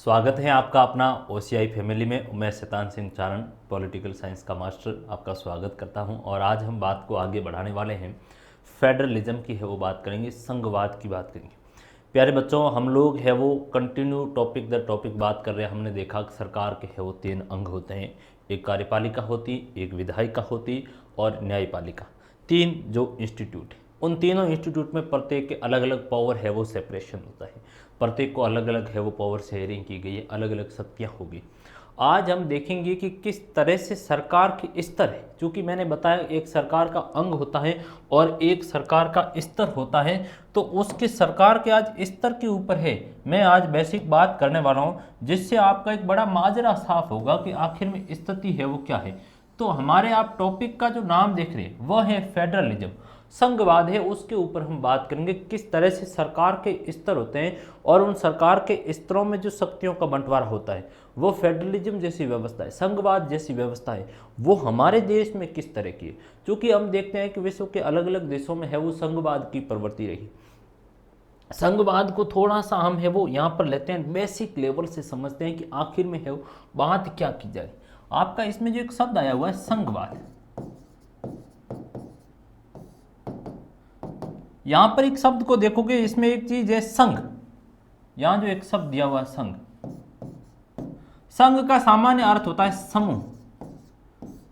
स्वागत है आपका अपना ओसीआई फैमिली में। मैं शैतान सिंह चारण, पॉलिटिकल साइंस का मास्टर, आपका स्वागत करता हूं। और आज हम बात को आगे बढ़ाने वाले हैं। फेडरलिज्म की है वो बात करेंगे, संघवाद की बात करेंगे। प्यारे बच्चों, हम लोग है वो कंटिन्यू टॉपिक दर टॉपिक बात कर रहे हैं। हमने देखा कि सरकार के है वो 3 अंग होते हैं, एक कार्यपालिका होती, एक विधायिका होती और न्यायपालिका। 3 जो इंस्टीट्यूट है, उन तीनों इंस्टीट्यूट में प्रत्येक के अलग अलग पावर है वो सेपरेशन होता है, प्रत्येक को अलग अलग है वो पावर शेयरिंग की गई है, अलग अलग शक्तियाँ होगी। आज हम देखेंगे कि किस तरह से सरकार के स्तर है, क्योंकि मैंने बताया एक सरकार का अंग होता है और एक सरकार का स्तर होता है, तो उसके सरकार के आज स्तर के ऊपर है मैं आज बेसिक बात करने वाला हूँ, जिससे आपका एक बड़ा माजरा साफ होगा कि आखिर में स्थिति है वो क्या है। तो हमारे आप टॉपिक का जो नाम देख रहे हैं वह है फेडरलिज्म, संघवाद है। उसके ऊपर हम बात करेंगे किस तरह से सरकार के स्तर होते हैं और उन सरकार के स्तरों में जो शक्तियों का बंटवारा होता है वो फेडरलिज्म जैसी व्यवस्था है, संघवाद जैसी व्यवस्था है, वो हमारे देश में किस तरह की है। क्योंकि हम देखते हैं कि विश्व के अलग अलग देशों में है वो संघवाद की प्रवृत्ति रही। संघवाद को थोड़ा सा हम है वो यहाँ पर लेते हैं, बेसिक लेवल से समझते हैं कि आखिर में है वो बात क्या की जाए। आपका इसमें जो एक शब्द आया हुआ है संघवाद, यहां पर एक शब्द को देखोगे, इसमें एक चीज है संघ। यहां जो एक शब्द दिया हुआ है संघ, संघ का सामान्य अर्थ होता है समूह।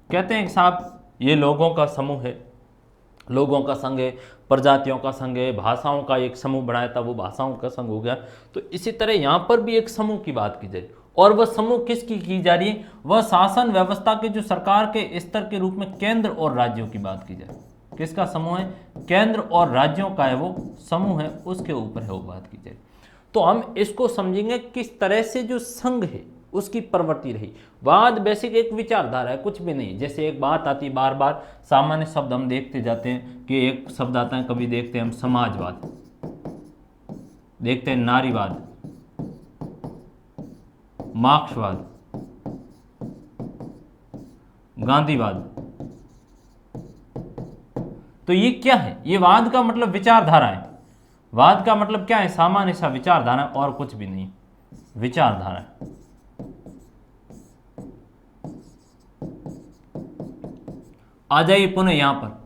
कहते हैं कि साहब ये लोगों का समूह है, लोगों का संघ है, प्रजातियों का संघ है, भाषाओं का एक समूह बनाया था वो भाषाओं का संघ हो गया। तो इसी तरह यहां पर भी एक समूह की बात की जाए, और वह समूह किसकी की जा रही है, वह शासन व्यवस्था के जो सरकार के स्तर के रूप में केंद्र और राज्यों की बात की जाए। किसका समूह है, केंद्र और राज्यों का है वो समूह है, उसके ऊपर है वो बात की जाए। तो हम इसको समझेंगे किस तरह से जो संघ है उसकी प्रवृत्ति रही। वाद बेसिक एक विचारधारा है, कुछ भी नहीं। जैसे एक बात आती बार बार, सामान्य शब्द हम देखते जाते हैं कि एक शब्द आता है, कभी देखते हैं हम समाजवाद, देखते हैं नारीवाद, मार्क्सवाद, गांधीवाद। तो ये क्या है, ये वाद का मतलब विचारधारा है। वाद का मतलब क्या है, सामान्य सा विचारधारा और कुछ भी नहीं, विचारधारा। आ जाइए पुनः यहां पर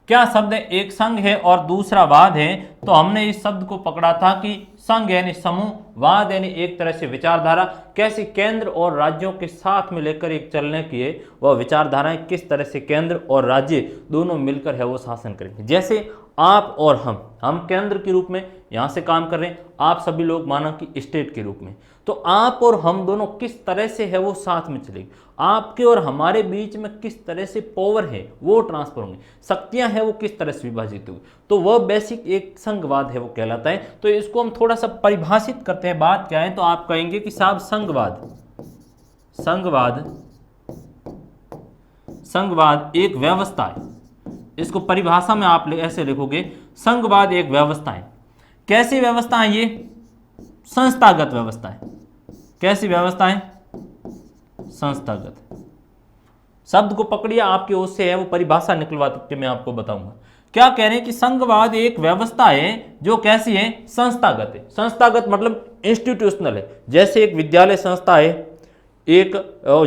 क्या शब्द है, एक संघ है और दूसरा वाद है। तो हमने इस शब्द को पकड़ा था कि संघ यानी समूह, वाद यानी एक तरह से विचारधारा। कैसे केंद्र और राज्यों के साथ में लेकर एक चलने की है वह विचारधाराएं, किस तरह से केंद्र और राज्य दोनों मिलकर है वो शासन करेंगे। जैसे आप और हम केंद्र के रूप में यहां से काम कर रहे हैं, आप सभी लोग माना कि स्टेट के रूप में। तो आप और हम दोनों किस तरह से है वो साथ में चलेंगे, आपके और हमारे बीच में किस तरह से पावर है वो ट्रांसफर होंगे, शक्तियां हैं वो किस तरह से विभाजित होंगी, तो वह बेसिक एक संघवाद है वो कहलाता है। तो इसको हम थोड़ा सा परिभाषित करते हैं, बात क्या है। तो आप कहेंगे कि साहब संघवाद एक व्यवस्था है। इसको परिभाषा में आप ऐसे लिखोगे, संघवाद एक व्यवस्था है। कैसी व्यवस्था है ये, संस्थागत व्यवस्था है। कैसी व्यवस्था है, संस्थागत। शब्द को पकड़िए, आपकी ओर से है वो परिभाषा निकलवा के मैं आपको बताऊंगा। क्या कह रहे हैं कि संघवाद एक व्यवस्था है जो कैसी है, संस्थागत है। संस्थागत मतलब इंस्टीट्यूशनल है। जैसे एक विद्यालय संस्था है, एक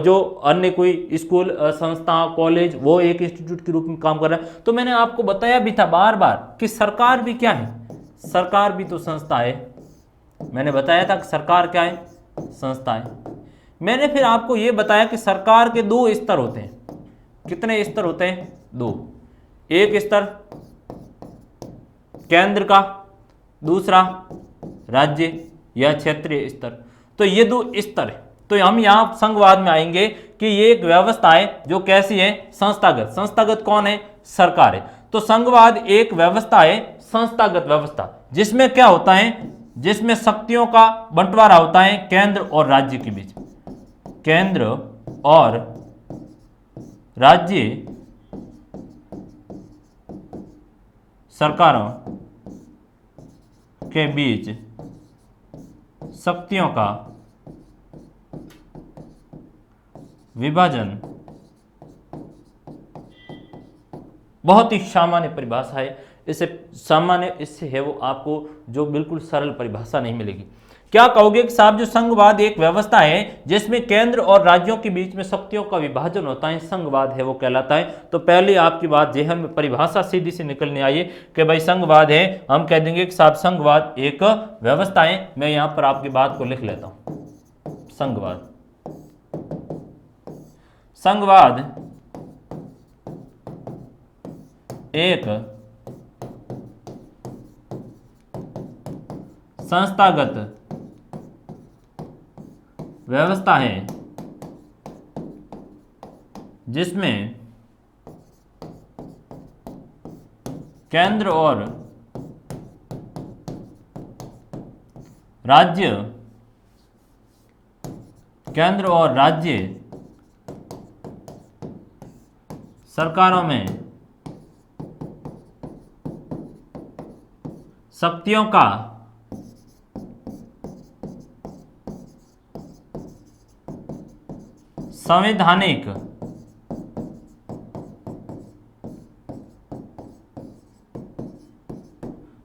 जो अन्य कोई स्कूल संस्था कॉलेज वो एक इंस्टीट्यूट के रूप में काम कर रहा है। तो मैंने आपको बताया भी था बार बार कि सरकार भी क्या है, सरकार भी तो संस्था है। मैंने बताया था कि सरकार क्या है, संस्था है। मैंने फिर आपको यह बताया कि सरकार के 2 स्तर होते हैं। कितने स्तर होते हैं, 2। एक स्तर केंद्र का, दूसरा राज्य या क्षेत्रीय स्तर। तो ये 2 स्तर है। तो हम यहां संघवाद में आएंगे कि ये एक व्यवस्था है जो कैसी है, संस्थागत। संस्थागत कौन है, सरकार है। तो संघवाद एक व्यवस्था है, संस्थागत व्यवस्था, जिसमें क्या होता है, जिसमें शक्तियों का बंटवारा होता है केंद्र और राज्य के बीच। केंद्र और राज्य सरकारों के बीच शक्तियों का विभाजन बहुत ही सामान्य परिभाषा है। इससे सामान्य इससे है वो आपको जो बिल्कुल सरल परिभाषा नहीं मिलेगी। क्या कहोगे कि साहब जो संघवाद एक व्यवस्था है जिसमें केंद्र और राज्यों के बीच में शक्तियों का विभाजन होता है, संघवाद है वो कहलाता है। तो पहली आपकी बात जेहन में परिभाषा सीधी सी निकलने आई है कि भाई संघवाद है, हम कह देंगे कि साहब संघवाद एक व्यवस्था है। मैं यहां पर आपकी बात को लिख लेता हूं, संघवाद। संघवाद एक संस्थागत व्यवस्था है जिसमें केंद्र और राज्य सरकारों में शक्तियों का संवैधानिक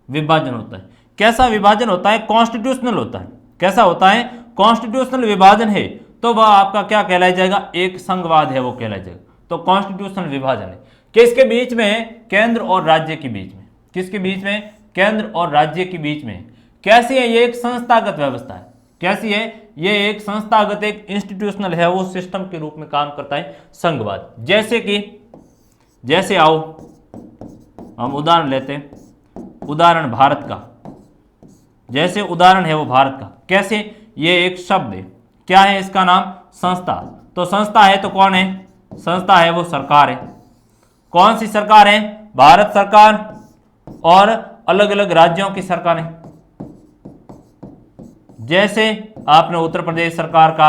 विभाजन होता है। कैसा विभाजन होता है? कॉन्स्टिट्यूशनल होता है। कैसा होता है? कॉन्स्टिट्यूशनल विभाजन है तो वह आपका क्या कहलाया जाएगा? एक संघवाद है वो कहलाया जाएगा। तो कॉन्स्टिट्यूशनल विभाजन है किसके बीच में? केंद्र और राज्य के बीच में। किसके बीच में? केंद्र और राज्य के बीच में। कैसी है? ये एक संस्थागत व्यवस्था है। कैसी है? ये एक संस्थागत, एक इंस्टीट्यूशनल है, वो सिस्टम के रूप में काम करता है संघवाद। जैसे आओ हम उदाहरण लेते हैं, उदाहरण भारत का। जैसे उदाहरण है वो भारत का। कैसे? ये एक शब्द है, क्या है इसका नाम? संस्था। तो संस्था है तो कौन है? संस्था है वो सरकार है। कौन सी सरकार है? भारत सरकार और अलग अलग राज्यों की सरकारें। जैसे आपने उत्तर प्रदेश सरकार का,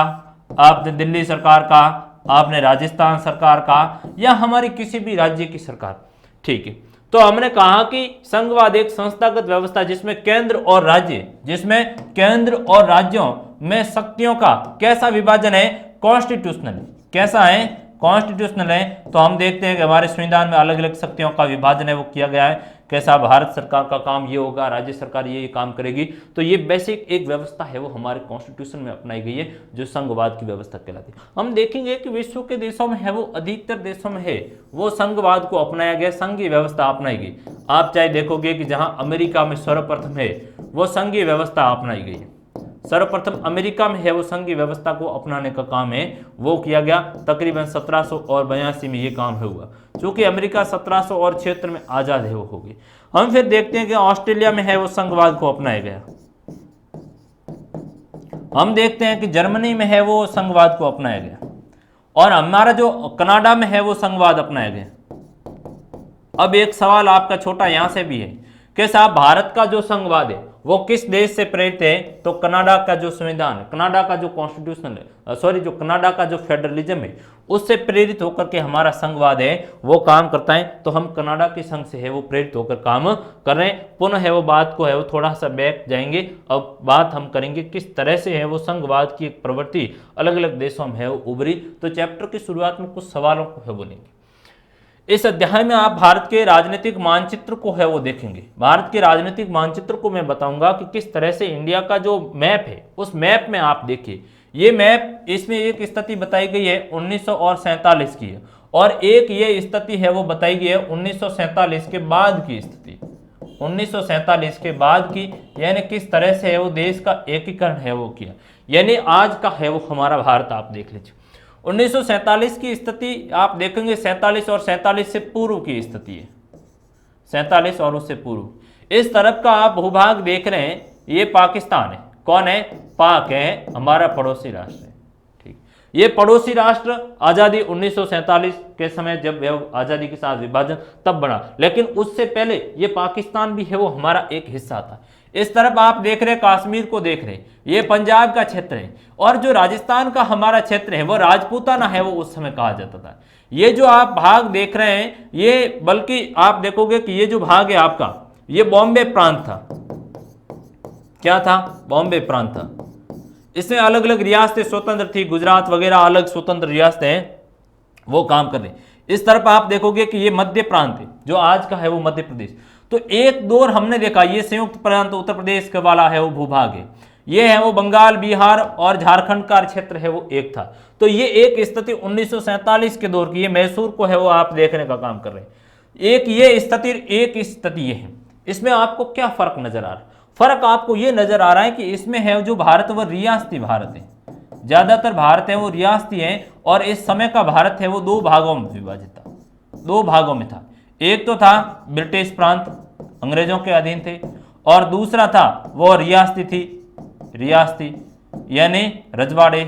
आपने दिल्ली सरकार का, आपने राजस्थान सरकार का, या हमारी किसी भी राज्य की सरकार। ठीक है, तो हमने कहा कि संघवाद एक संस्थागत व्यवस्था जिसमें केंद्र और राज्यों में शक्तियों का कैसा विभाजन है? कॉन्स्टिट्यूशनल। कैसा है? कॉन्स्टिट्यूशनल है। तो हम देखते हैं कि हमारे संविधान में अलग अलग शक्तियों का विभाजन है वो किया गया है। कैसा? भारत सरकार का काम ये होगा, राज्य सरकार ये काम करेगी। तो ये बेसिक एक व्यवस्था है वो हमारे कॉन्स्टिट्यूशन में अपनाई गई है जो संघवाद की व्यवस्था कहलाती है। हम देखेंगे कि विश्व के देशों में है वो, अधिकतर देशों में है वो संघवाद को अपनाया गया, संघीय व्यवस्था अपनाई गई। आप चाहे देखोगे कि जहां अमेरिका में सर्वप्रथम है वो संघीय व्यवस्था अपनाई गई है। सर्वप्रथम अमेरिका में है वो संघीय व्यवस्था को अपनाने का काम है वो किया गया। तकरीबन 1782 में ये काम हुआ। चूंकि अमेरिका 1776 में आजाद है वो हो गई। हम फिर देखते हैं कि ऑस्ट्रेलिया में है वो संघवाद को अपनाया गया। हम देखते हैं कि जर्मनी में है वो संघवाद को अपनाया गया, और हमारा जो कनाडा में है वो संघवाद अपनाया गया। अब एक सवाल आपका छोटा यहां से भी है कि साहब भारत का जो संघवाद है वो किस देश से प्रेरित है? तो कनाडा का जो संविधान है, कनाडा का जो कॉन्स्टिट्यूशनल है, जो कनाडा का जो फेडरलिज्म है उससे प्रेरित होकर के हमारा संघवाद है वो काम करता है। तो हम कनाडा के संघ से है वो प्रेरित होकर काम कर रहे हैं। पुनः है वो बात को है वो थोड़ा सा बैक जाएंगे। अब बात हम करेंगे किस तरह से है वो संघवाद की एक प्रवृत्ति अलग अलग देशों में है वो उभरी। तो चैप्टर की शुरुआत में कुछ सवालों को है बोलेंगे। इस अध्याय में आप भारत के राजनीतिक मानचित्र को है वो देखेंगे। भारत के राजनीतिक मानचित्र को मैं बताऊंगा कि किस तरह से इंडिया का जो मैप है उस मैप में आप देखिए, ये मैप, इसमें एक स्थिति बताई गई है 1947 की है, और एक ये स्थिति है वो बताई गई है 1947 के बाद की स्थिति, 1947 के बाद की, यानी किस तरह से है वो देश का एकीकरण है वो किया। यानी आज का है वो हमारा भारत आप देख लीजिए। 1947 की स्थिति आप देखेंगे 47 और 47 से पूर्व की स्थिति है, 47 और उससे पूर्व। इस तरफ का आप भूभाग देख रहे हैं, ये पाकिस्तान है। कौन है? पाक है, हमारा पड़ोसी राष्ट्र है। ठीक, ये पड़ोसी राष्ट्र आज़ादी 1947 के समय जब आज़ादी के साथ विभाजन तब बना, लेकिन उससे पहले ये पाकिस्तान भी है वो हमारा एक हिस्सा था। इस तरफ आप देख रहे हैं कश्मीर को देख रहे हैं, ये पंजाब का क्षेत्र है, और जो राजस्थान का हमारा क्षेत्र है वो राजपूताना है वो उस समय कहा जाता था। ये जो आप भाग देख रहे हैं ये, बल्कि आप देखोगे कि ये जो भाग है आपका ये बॉम्बे प्रांत था। क्या था? बॉम्बे प्रांत था। इसमें अलग अलग रियासतें स्वतंत्र थी, गुजरात वगैरह अलग स्वतंत्र रियासतें वो काम कर रही। इस तरफ आप देखोगे कि ये मध्य प्रांत है जो आज का है वो मध्य प्रदेश। तो एक दौर हमने देखा ये संयुक्त प्रांत उत्तर प्रदेश का वाला है वो भूभाग है, ये है वो बंगाल, बिहार और झारखंड का क्षेत्र है वो एक था। तो ये एक स्थिति 1947 के दौर की, ये मैसूर को है वो आप देखने का काम कर रहे हैं। एक ये स्थिति, एक स्थिति ये है। इसमें आपको क्या फर्क नजर आ रहा है? फर्क आपको ये नजर आ रहा है कि इसमें है जो भारत वो रियासती भारत है, ज्यादातर भारत है वो रियासती है, और इस समय का भारत है वो दो भागों में विभाजित था, दो भागों में था। एक तो था ब्रिटिश प्रांत, अंग्रेजों के अधीन थे, और दूसरा था वो रियासती थी, रियासती यानी रजवाड़े,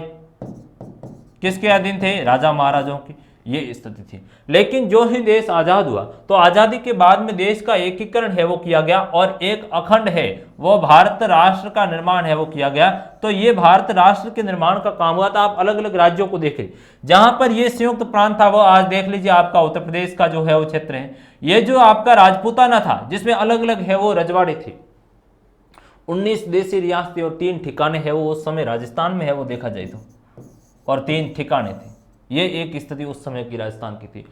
किसके अधीन थे? राजा महाराजाओं की, ये स्थिति थी। लेकिन जो ही देश आजाद हुआ तो आजादी के बाद में देश का एकीकरण है वो किया गया, और एक अखंड है वो भारत राष्ट्र का निर्माण है वो किया गया। तो ये भारत राष्ट्र के निर्माण का काम हुआ था। आप अलग अलग राज्यों को देखें, जहां पर ये संयुक्त प्रांत था वो आज देख लीजिए आपका उत्तर प्रदेश का जो है वो क्षेत्र है। ये जो आपका राजपूताना था जिसमें अलग अलग है वो रजवाड़े थे, 19 देशी रियासतें और 3 ठिकाने है वो उस समय राजस्थान में है वो देखा जाए तो, और 3 ठिकाने थे। ये एक स्थिति उस समय की राजस्थान की थी।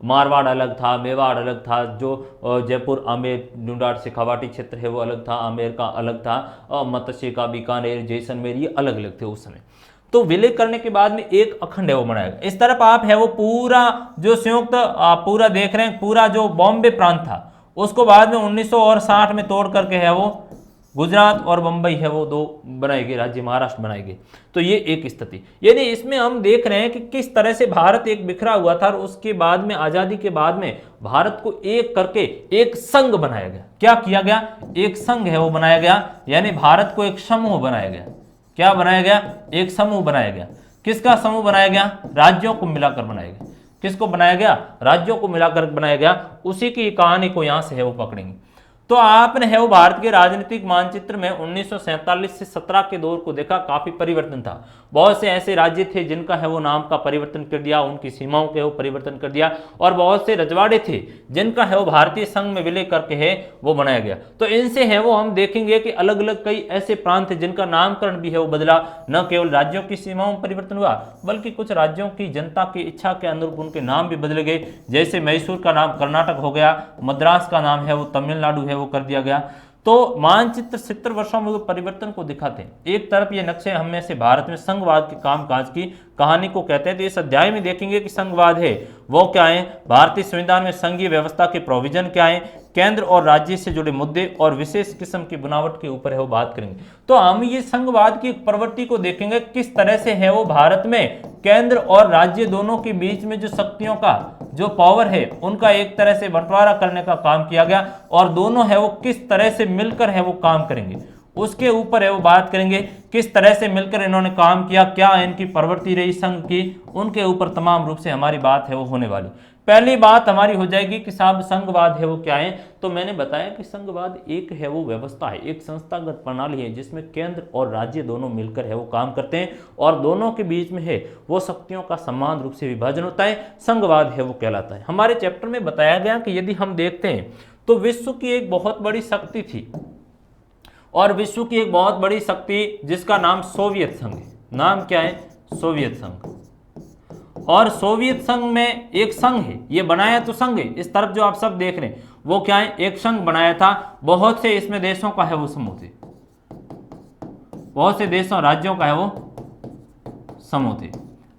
मारवाड़ अलग था, मेवाड़ अलग था, जो जयपुर, आमेर, ढूंढाड़, शेखावाटी क्षेत्र है वो अलग था, आमेर का अलग था, मत्स्य का बीकानेर, जैसलमेर, ये अलग अलग थे उस समय। तो विलय करने के बाद में एक अखंड है वो बनाया गया। इस तरफ आप है वो पूरा जो संयुक्त पूरा देख रहे हैं, पूरा जो बॉम्बे प्रांत था उसको बाद में 1960 में तोड़ करके है वो गुजरात और बंबई है वो दो बनाए गए राज्य, महाराष्ट्र बनाए गए। तो ये एक स्थिति, यानी इसमें हम देख रहे हैं कि किस तरह से भारत एक बिखरा हुआ था, और उसके बाद में आजादी के बाद में भारत को एक करके एक संघ बनाया गया। क्या किया गया? एक संघ है वो बनाया गया, यानी भारत को एक समूह बनाया गया। क्या बनाया गया? एक समूह बनाया गया। किसका समूह बनाया गया? राज्यों को मिलाकर बनाया गया। किसको बनाया गया? राज्यों को मिलाकर बनाया गया। उसी की कहानी को यहां से है वो पकड़ेंगे। तो आपने है वो भारत के राजनीतिक मानचित्र में 1947 से 17 के दौर को देखा, काफी परिवर्तन था। बहुत से ऐसे राज्य थे जिनका है वो नाम का परिवर्तन कर दिया, उनकी सीमाओं के वो परिवर्तन कर दिया, और बहुत से रजवाड़े थे जिनका है वो भारतीय संघ में विलय करके है वो बनाया गया। तो इनसे है वो हम देखेंगे कि अलग अलग कई ऐसे प्रांत थे जिनका नामकरण भी है वो बदला। न केवल राज्यों की सीमाओं में परिवर्तन हुआ, बल्कि कुछ राज्यों की जनता की इच्छा के अनुरूप उनके नाम भी बदल गए। जैसे मैसूर का नाम कर्नाटक हो गया, मद्रास का नाम है वो तमिलनाडु है वो कर दिया गया। तो मानचित्र 70 वर्षों में परिवर्तन को दिखाते हैं। एक तरफ ये नक्शे हम में से भारत में संघवाद के कामकाज की कहानी को कहते हैं। तो इस अध्याय में देखेंगे कि संघवाद है वो क्या है, भारतीय संविधान में संघीय व्यवस्था के प्रोविजन क्या है, केंद्र और राज्य से जुड़े मुद्दे और विशेष किस्म की बनावट के ऊपर है वो बात करेंगे। तो हम ये संघवाद की प्रवृत्ति को देखेंगे, किस तरह से है वो भारत में केंद्र और राज्य दोनों के बीच में जो शक्तियों का जो पावर है उनका एक तरह से बंटवारा करने का काम किया गया, और दोनों है वो किस तरह से मिलकर है वो काम करेंगे उसके ऊपर है वो बात करेंगे। किस तरह से मिलकर इन्होंने काम किया, क्या इनकी प्रवृत्ति रही संघ की, उनके ऊपर तमाम रूप से हमारी बात है वो होने वाली। पहली बात हमारी हो जाएगी कि साहब संघवाद है वो क्या है। तो मैंने बताया कि संघवाद एक है वो व्यवस्था है, एक संस्थागत प्रणाली है जिसमें केंद्र और राज्य दोनों मिलकर है वो काम करते हैं, और दोनों के बीच में है वो शक्तियों का समान रूप से विभाजन होता है। संघवाद है वो कहलाता है। हमारे चैप्टर में बताया गया कि यदि हम देखते हैं तो विश्व की एक बहुत बड़ी शक्ति थी, और विश्व की एक बहुत बड़ी शक्ति जिसका नाम सोवियत संघ है। नाम क्या है? सोवियत संघ। और सोवियत संघ में एक संघ है, ये बनाया तो संघ है। इस तरफ जो आप सब देख रहे हैं वो क्या है? एक संघ बनाया था। बहुत से इसमें देशों का है वो समूह थे, बहुत से देशों राज्यों का है वो समूह थे।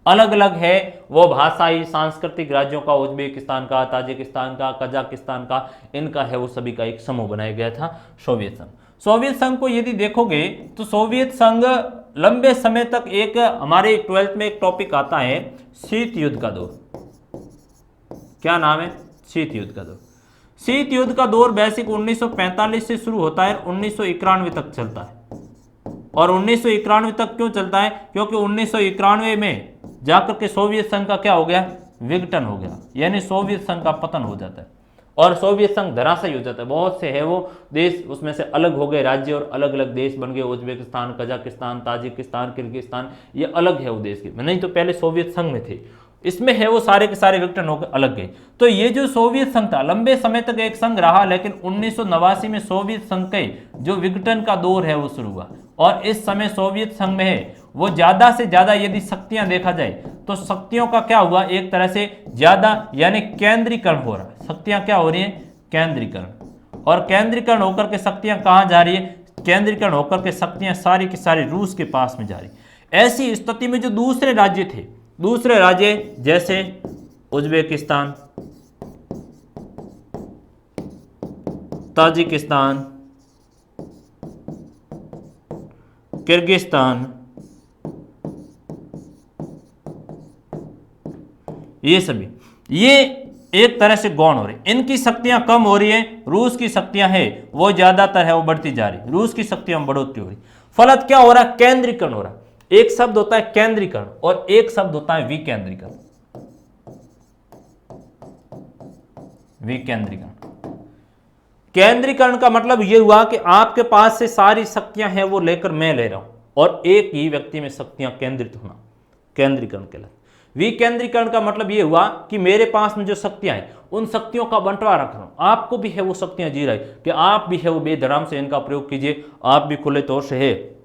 अलग अलग है वो भाषाई सांस्कृतिक राज्यों का, उज्बेकिस्तान का, ताजिकिस्तान का, कजाकिस्तान का, इनका है वो सभी का एक समूह बनाया गया था सोवियत संघ। सोवियत संघ को यदि देखोगे तो सोवियत संघ लंबे समय तक एक हमारे 12th में एक टॉपिक आता है शीत युद्ध का दौर। क्या नाम है? शीत युद्ध का दौर। शीत युद्ध का दौर बेसिक 1945 से शुरू होता है, 1991 तक चलता है। और 1991 तक क्यों चलता है? क्योंकि 1991 में जाकर के सोवियत संघ का क्या हो गया? विघटन हो गया, यानी सोवियत संघ का पतन हो जाता है और सोवियत संघ धराशायी हो जाता है। बहुत से है वो देश उसमें से अलग हो गए, राज्य और अलग अलग देश बन गए। उज्बेकिस्तान, कजाकिस्तान, ताजिकिस्तान, किर्गिस्तान, ये अलग है वो देश के, नहीं तो पहले सोवियत संघ में थे। इसमें है वो सारे के सारे विघटन होकर अलग गए। तो ये जो सोवियत संघ था लंबे समय तक एक संघ रहा, लेकिन 1989 में सोवियत संघ के जो विघटन का दौर है वो शुरू हुआ। और इस समय सोवियत संघ में है वो ज्यादा से ज्यादा यदि शक्तियां देखा जाए तो शक्तियों का क्या हुआ? एक तरह से ज्यादा यानी केंद्रीकरण हो रहा है। शक्तियां क्या हो रही है? केंद्रीकरण। और केंद्रीकरण होकर के शक्तियां कहां जा रही है? केंद्रीकरण होकर के शक्तियां सारी की सारी रूस के पास में जा रही। ऐसी स्थिति में जो दूसरे राज्य थे, दूसरे राज्य जैसे उज्बेकिस्तान, ताजिकिस्तान, किर्गिस्तान, ये सभी ये एक तरह से गौण हो रही, इनकी शक्तियां कम हो रही है, रूस की शक्तियां है वो ज्यादातर है वो बढ़ती जा रही, रूस की शक्तियां बढ़ोतरी हो रही। फलत क्या हो रहा है? केंद्रीकरण हो रहा है। एक शब्द होता है केंद्रीकरण और एक शब्द होता है विकेंद्रीकरण। विकेंद्रीकरण, केंद्रीकरण का मतलब यह हुआ कि आपके पास से सारी शक्तियां हैं वो लेकर मैं ले रहा हूं और एक ही व्यक्ति में शक्तियां केंद्रित होना, केंद्रीकरण कहलाता है। विकेंद्रीकरण का मतलब यह हुआ कि मेरे पास में जो शक्तियां हैं उन शक्तियों का बंटवारा कर रहा हूं। आपको भी है वो शक्तियां जी रही कि आप भी है वो बेधराम से इनका प्रयोग कीजिए, आप भी खुले तौर से है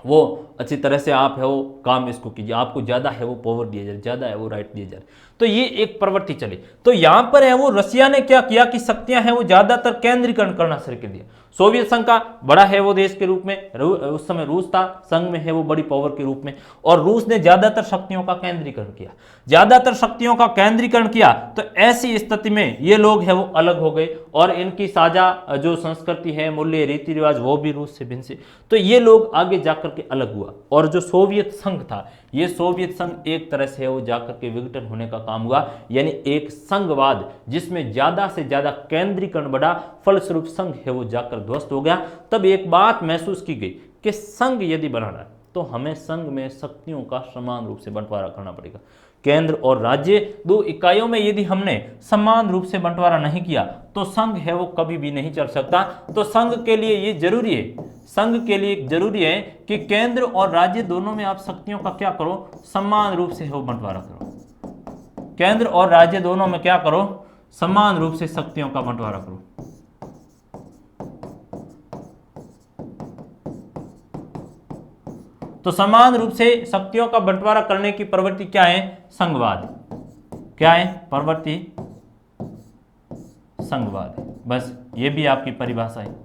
वो अच्छी तरह से आप है वो काम इसको कीजिए, आपको ज्यादा है वो पावर दिया जाए, ज्यादा है वो राइट दिया जाए। तो ये एक प्रवृत्ति चली। तो यहां पर है वो रसिया ने क्या किया कि शक्तियां हैं वो ज्यादातर केंद्रीकरण करना शुरू कर दिया। सोवियत संघ का बड़ा है वो देश के रूप में, उस समय रूस था, संघ में है वो बड़ी पावर के रूप में, और रूस ने ज्यादातर शक्तियों का केंद्रीकरण किया। ज्यादातर शक्तियों का केंद्रीकरण किया तो ऐसी स्थिति में ये लोग है वो अलग हो गए और इनकी साझा जो संस्कृति है, मूल्य, रीति रिवाज वो भी रूस से भिन्न से। तो ये लोग आगे जाकर के अलग हुआ और जो सोवियत संघ था, ये सोवियत संघ एक तरह से वो जाकर के विघटन होने का काम हुआ, यानी एक संघवाद जिसमें ज्यादा से ज्यादा केंद्रीकरण बढ़ा, फलस्वरूप संघ है वो जाकर ध्वस्त हो गया। तब एक बात महसूस की गई कि संघ यदि बनाना है तो हमें संघ में शक्तियों का समान रूप से बंटवारा करना पड़ेगा। केंद्र और राज्य दो इकाइयों में यदि हमने समान रूप से बंटवारा नहीं किया तो संघ है वो कभी भी नहीं चल सकता। तो संघ के लिए ये जरूरी है, संघ के लिए जरूरी है कि केंद्र और राज्य दोनों में आप शक्तियों का क्या करो, समान रूप से हो बंटवारा करो। केंद्र और राज्य दोनों में क्या करो, समान रूप से शक्तियों का बंटवारा करो। तो समान रूप से शक्तियों का बंटवारा करने की प्रवृत्ति क्या है? संघवाद। क्या है प्रवृत्ति? संघवाद। बस ये भी आपकी परिभाषा है।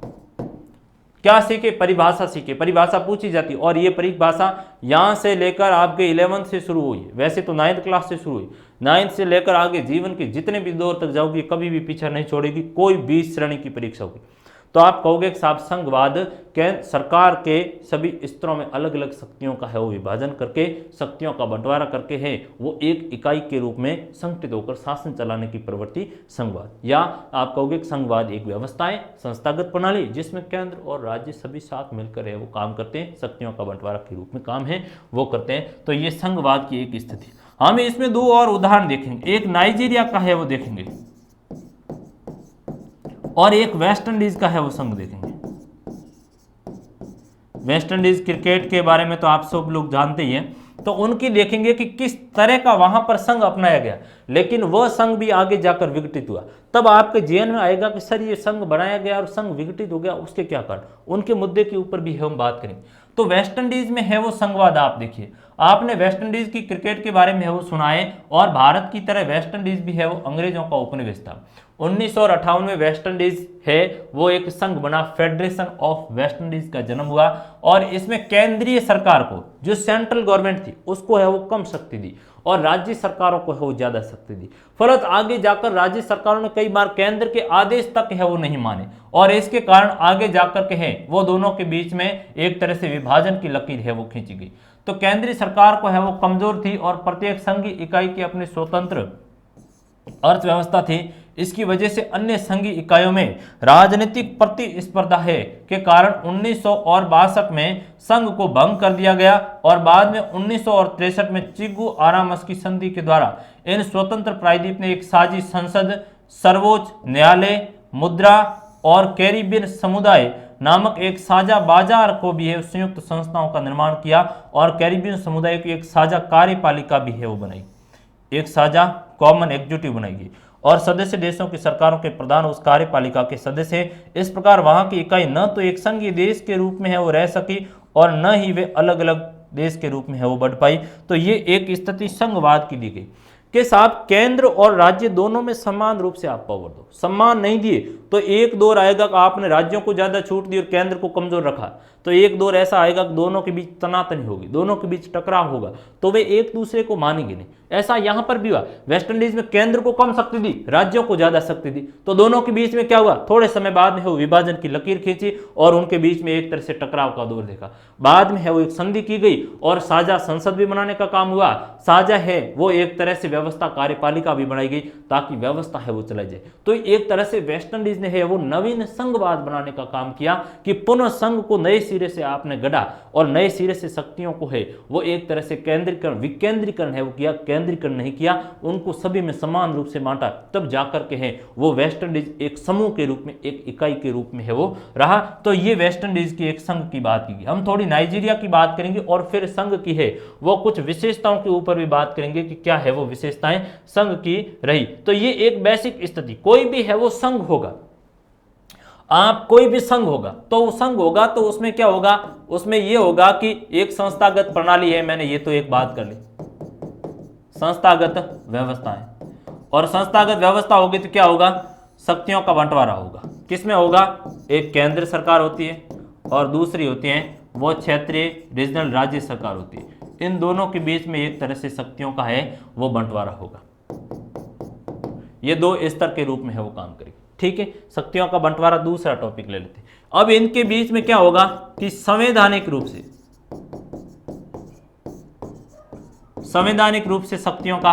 क्या सीखे? परिभाषा सीखे। परिभाषा पूछी जाती और ये परिभाषा यहां से लेकर आपके 11th से शुरू हुई, वैसे तो 9th क्लास से शुरू हुई, 9th से लेकर आगे जीवन के जितने भी दौर तक जाओगी कभी भी पीछा नहीं छोड़ेगी, कोई 20 श्रेणी की परीक्षा होगी। तो आप कहोगे कि साहब संघवाद सरकार के सभी स्तरों में अलग अलग शक्तियों का है वो विभाजन करके, शक्तियों का बंटवारा करके है वो एक इकाई के रूप में संगठित होकर शासन चलाने की प्रवृत्ति संघवाद। या आप कहोगे कि संघवाद एक व्यवस्था है, संस्थागत प्रणाली जिसमें केंद्र और राज्य सभी साथ मिलकर है वो काम करते हैं, शक्तियों का बंटवारा के रूप में काम है वो करते हैं। तो ये संघवाद की एक स्थिति। हम इसमें दो और उदाहरण देखेंगे, एक नाइजीरिया का है वो देखेंगे और एक वेस्ट इंडीज का है वो संघ देखेंगे। वेस्ट इंडीज क्रिकेट के बारे में तो आप सब लोग जानते ही हैं, तो उनकी देखेंगे कि किस तरह का वहां पर संघ अपनाया गया, लेकिन वह संघ भी आगे जाकर विघटित हुआ। तब आपके जेन में आएगा कि सर ये संघ बनाया गया और संघ विघटित हो गया, उसके क्या कारण, उनके मुद्दे के ऊपर भी हम बात करेंगे। तो वेस्ट इंडीज में है वो संघवाद। आप देखिए, आपने वेस्ट इंडीज की क्रिकेट के बारे में है वो सुना है, और भारत की तरह वेस्ट इंडीज भी है वो अंग्रेजों का उपनिवेश था। 1958 में वेस्ट इंडीज है वो एक संघ बना, फेडरेशन ऑफ वेस्ट इंडीज का जन्म हुआ, और इसमें केंद्रीय सरकार को, जो सेंट्रल गवर्नमेंट थी, उसको है वो कम शक्ति दी और राज्य सरकारों को है वो ज्यादा शक्ति दी। फलत आगे जाकर राज्य सरकारों ने कई बार केंद्र के आदेश तक है वो नहीं माने, और इसके कारण आगे जाकर के है वो दोनों के बीच में एक तरह से विभाजन की लकीर है वो खींची गई। तो केंद्रीय सरकार को है वो कमजोर थी और प्रत्येक संघीय इकाई की अपनी स्वतंत्र अर्थव्यवस्था थी। इसकी वजह से अन्य संघीय इकाइयों में राजनीतिक प्रतिस्पर्धा है के कारण 1962 में संघ को भंग कर दिया गया, और बाद में 1963 में चिगु आरामस की संधि के द्वारा इन स्वतंत्र प्रायद्वीप ने एक साझी संसद, सर्वोच्च न्यायालय, मुद्रा और कैरिबियन समुदाय नामक एक साझा बाजार को भी है संयुक्त संस्थाओं का निर्माण किया, और कैरिबियन समुदाय की एक साझा कार्यपालिका भी है वो बनाई, एक साझा कॉमन एग्जीक्यूटिव बनाई, और सदस्य देशों की सरकारों के प्रधान उस कार्यपालिका के सदस्य हैं। इस प्रकार वहां की इकाई न तो एक संघीय देश के रूप में है वो रह सकी और न ही वे अलग अलग देश के रूप में है वो बढ़ पाई। तो ये एक स्थिति संघवाद की दी गई कि साहब केंद्र और राज्य दोनों में समान रूप से आप पावर दो, सम्मान नहीं दिए तो एक दौर आएगा कि आपने राज्यों को ज्यादा छूट दी और केंद्र को कमजोर रखा, तो एक दौर ऐसा आएगा कि दोनों के बीच तनातनी होगी, दोनों के बीच टकराव होगा, तो वे एक दूसरे को मानेंगे नहीं। ऐसा यहां पर भी हुआ, वेस्ट इंडीज में केंद्र को कम शक्ति दी, राज्यों को ज्यादा शक्ति दी, तो दोनों के बीच में क्या हुआ, थोड़े समय बाद में वो विभाजन की लकीर खींची और उनके बीच में एक तरह से टकराव का दौर देखा। बाद में है वो एक संधि की गई और साझा संसद भी बनाने का काम हुआ, साझा है वो एक तरह से व्यवस्था कार्यपालिका भी बनाई गई ताकि व्यवस्था है वो चलाई जाए। तो एक तरह से वेस्ट इंडीज ने है वो नवीन संघवाद बनाने का काम किया कि पुनः संघ को नए सिरे से आपने गढ़ा और नए सिरे से शक्तियों को है वो एक तरह से केंद्रीकरण विकेंद्रीकरण है वो किया, केंद्रीकरण नहीं किया, उनको सभी में समान रूप से बांटा, तब जाकर के है वो वेस्ट इंडीज एक समूह के रूप में, एक इकाई के रूप में है वो रहा। तो ये वेस्ट इंडीज की एक संघ की बात की। हम थोड़ी नाइजीरिया की बात करेंगे और फिर संघ की है वो कुछ विशेषताओं के ऊपर भी बात करेंगे कि क्या है वो विशेषताएं संघ की रही। तो ये एक बेसिक स्थिति, कोई भी है वो संघ होगा, आप कोई भी संघ होगा तो वो संघ होगा तो उसमें क्या होगा, उसमें ये होगा कि एक संस्थागत प्रणाली है, मैंने ये तो एक बात कर ली, संस्थागत व्यवस्था है, और संस्थागत व्यवस्था होगी तो क्या होगा, शक्तियों का बंटवारा होगा। किसमें होगा, एक केंद्र सरकार होती है और दूसरी होती है वो क्षेत्रीय रीजनल राज्य सरकार होती है, इन दोनों के बीच में एक तरह से शक्तियों का है वो बंटवारा होगा। ये दो स्तर के रूप में है वो काम करेगी, ठीक है। शक्तियों का बंटवारा दूसरा टॉपिक ले लेते हैं। अब इनके बीच में क्या होगा कि संवैधानिक रूप से शक्तियों का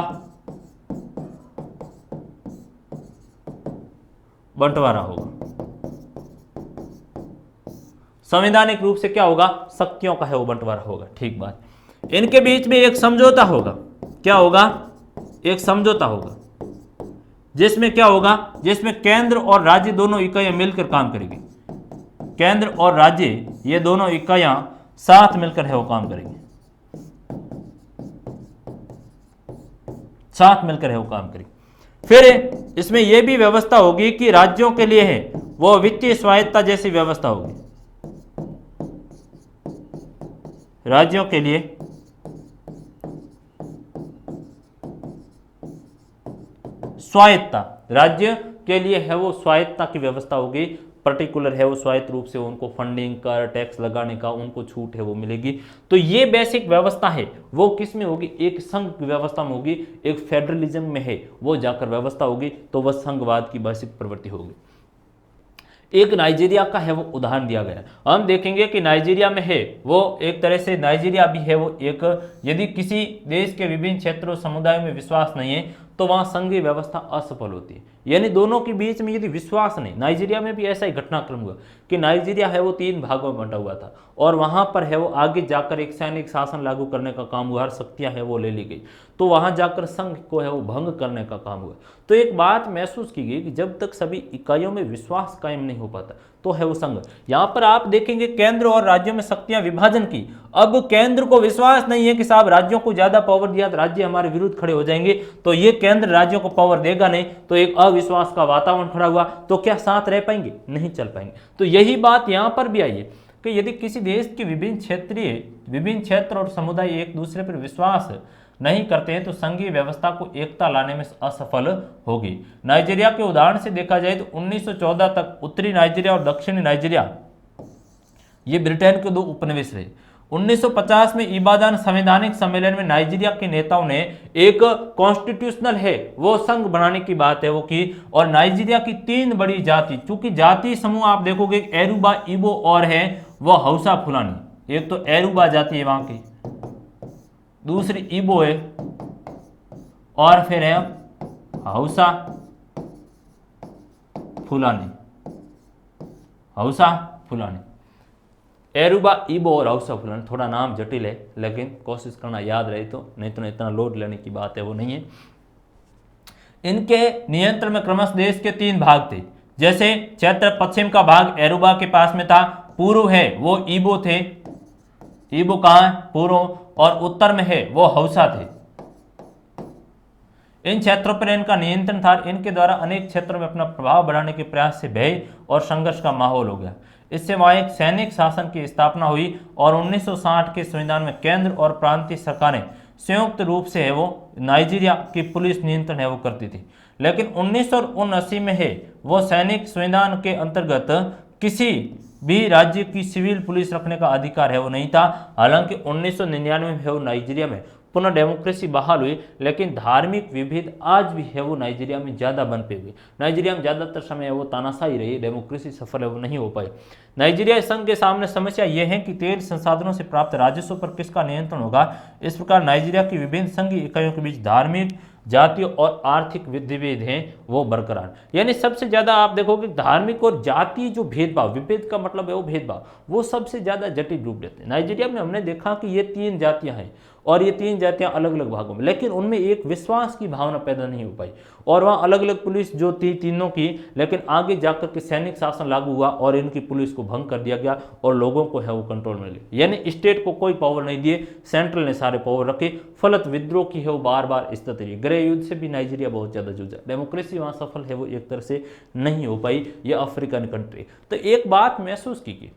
बंटवारा होगा। संवैधानिक रूप से क्या होगा, शक्तियों का है वो बंटवारा होगा, ठीक बात। इनके बीच में एक समझौता होगा, क्या होगा, एक समझौता होगा जिसमें क्या होगा, जिसमें केंद्र और राज्य दोनों इकाइयां मिलकर काम करेंगी, केंद्र और राज्य ये दोनों इकाइयां साथ मिलकर है वो काम करेंगे, साथ मिलकर है वो काम करेंगे। फिर इसमें यह भी व्यवस्था होगी कि राज्यों के लिए है वो वित्तीय स्वायत्तता जैसी व्यवस्था होगी, राज्यों के लिए स्वायत्तता, राज्य के लिए है वो स्वायत्तता की व्यवस्था होगी, पर्टिकुलर है वो स्वायत्त रूप से उनको फंडिंग कर टैक्स लगाने का उनको छूट है वो मिलेगी। तो ये बेसिक व्यवस्था है वो किस में होगी, एक संघ की व्यवस्था में होगी, एक फेडरलिज्म में है वो जाकर व्यवस्था होगी, तो वह संघवाद की बेसिक प्रवृत्ति होगी। एक नाइजीरिया का है वो उदाहरण दिया गया, हम देखेंगे कि नाइजीरिया में है वो एक तरह से नाइजीरिया भी है वो एक, यदि किसी देश के विभिन्न क्षेत्रों समुदायों में विश्वास नहीं है तो वहां संघीय व्यवस्था असफल होती है, यानी दोनों के बीच में यदि विश्वास नहीं। नाइजीरिया में भी ऐसा ही घटनाक्रम हुआ कि नाइजीरिया है वो 3 भागों में बंटा हुआ था और वहां पर है वो आगे जाकर एक सैनिक शासन लागू करने का काम हुआ, हर शक्तियां है वो ले ली गई, तो वहां जाकर संघ को है वो भंग करने का काम हुआ। तो एक बात महसूस की गई कि जब तक सभी इकाइयों में विश्वास कायम नहीं हो पाता तो है वो संघ। यहां पर आप देखेंगे केंद्र और राज्यों में शक्तियां विभाजन की, अब केंद्र को विश्वास नहीं है कि साहब राज्यों को ज्यादा पावर दिया तो राज्य हमारे विरुद्ध खड़े हो जाएंगे, तो ये केंद्र राज्यों को पावर देगा नहीं, तो एक अविश्वास का वातावरण खड़ा हुआ, तो क्या साथ रह पाएंगे, नहीं चल पाएंगे। तो यही बात यहां पर भी आई है कि यदि किसी देश के विभिन्न क्षेत्र और समुदाय एक दूसरे पर विश्वास नहीं करते हैं तो संघीय व्यवस्था को एकता लाने में असफल होगी। नाइजीरिया के उदाहरण से देखा जाए तो 1914 तक उत्तरी नाइजीरिया और दक्षिणी नाइजीरिया ये ब्रिटेन के 2 उपनिवेश रहे। 1950 में इबादान संवैधानिक सम्मेलन में नाइजीरिया के नेताओं ने एक कॉन्स्टिट्यूशनल है वो संघ बनाने की बात है वो की, और नाइजीरिया की 3 बड़ी जाति, चूंकि जाति समूह आप देखोगे एरुबा, इबो और है वो हौसा फुलानी, एक तो एरुबा जाति है वहां की, दूसरी इबो है और फिर है हौसा फुलानी, हौसा फुलानी, एरुबा, इबो और हौसा फुलानी। थोड़ा नाम जटिल है लेकिन कोशिश करना याद रहे तो, नहीं तो इतना लोड लेने की बात है वो नहीं है। इनके नियंत्रण में क्रमशः देश के 3 भाग थे, जैसे क्षेत्र पश्चिम का भाग एरुबा के पास में था, पूर्व है वो इबो थे, इबो कहां है पूर्व, और उत्तर में है वो हौसा थे। इन क्षेत्रों पर इनका नियंत्रण था, इनके द्वारा अनेक क्षेत्रों में अपना प्रभाव बढ़ाने के प्रयास से भय और संघर्ष का माहौल हो गया। इससे वहां एक सैनिक शासन की स्थापना हुई और 1960 के संविधान में केंद्र और प्रांतीय सरकारें संयुक्त रूप से है वो नाइजीरिया की पुलिस नियंत्रण है वो करती थी। लेकिन 1979 में है वो सैनिक संविधान के अंतर्गत किसी भी राज्य की सिविल पुलिस रखने का अधिकार है वो नहीं था। हालांकि 1999 में है वो नाइजीरिया में पुनः डेमोक्रेसी बहाल हुई, लेकिन धार्मिक विभेद आज भी है वो नाइजीरिया में ज़्यादा बन पे हुए। नाइजीरिया में ज़्यादातर समय है वो तानाशाही रही, डेमोक्रेसी सफल है वो नहीं हो पाई। नाइजीरिया संघ के सामने समस्या यह है कि तेल संसाधनों से प्राप्त राजस्व पर किसका नियंत्रण होगा। इस प्रकार नाइजीरिया की विभिन्न संघीय इकाइयों के बीच धार्मिक, जातीय और आर्थिक विभेद हैं वो बरकरार। यानी सबसे ज्यादा आप देखोगे धार्मिक और जातीय जो भेदभाव, विभेद का मतलब है वो भेदभाव, वो सबसे ज्यादा जटिल रूप लेते हैं। नाइजीरिया में हमने देखा कि ये 3 जातियां हैं और ये 3 जातियां अलग अलग भागों में, लेकिन उनमें एक विश्वास की भावना पैदा नहीं हो पाई और वहाँ अलग अलग पुलिस जो थी तीनों की, लेकिन आगे जाकर के सैनिक शासन लागू हुआ और इनकी पुलिस को भंग कर दिया गया और लोगों को है वो कंट्रोल में लिया। यानी स्टेट को कोई पावर नहीं दिए, सेंट्रल ने सारे पावर रखे। फलत विद्रोह की है वो बार बार स्थिति रही। गृह युद्ध से भी नाइजीरिया बहुत ज़्यादा जूझा। डेमोक्रेसी वहाँ सफल है वो एक तरह से नहीं हो पाई, ये अफ्रीकन कंट्री। तो एक बात महसूस की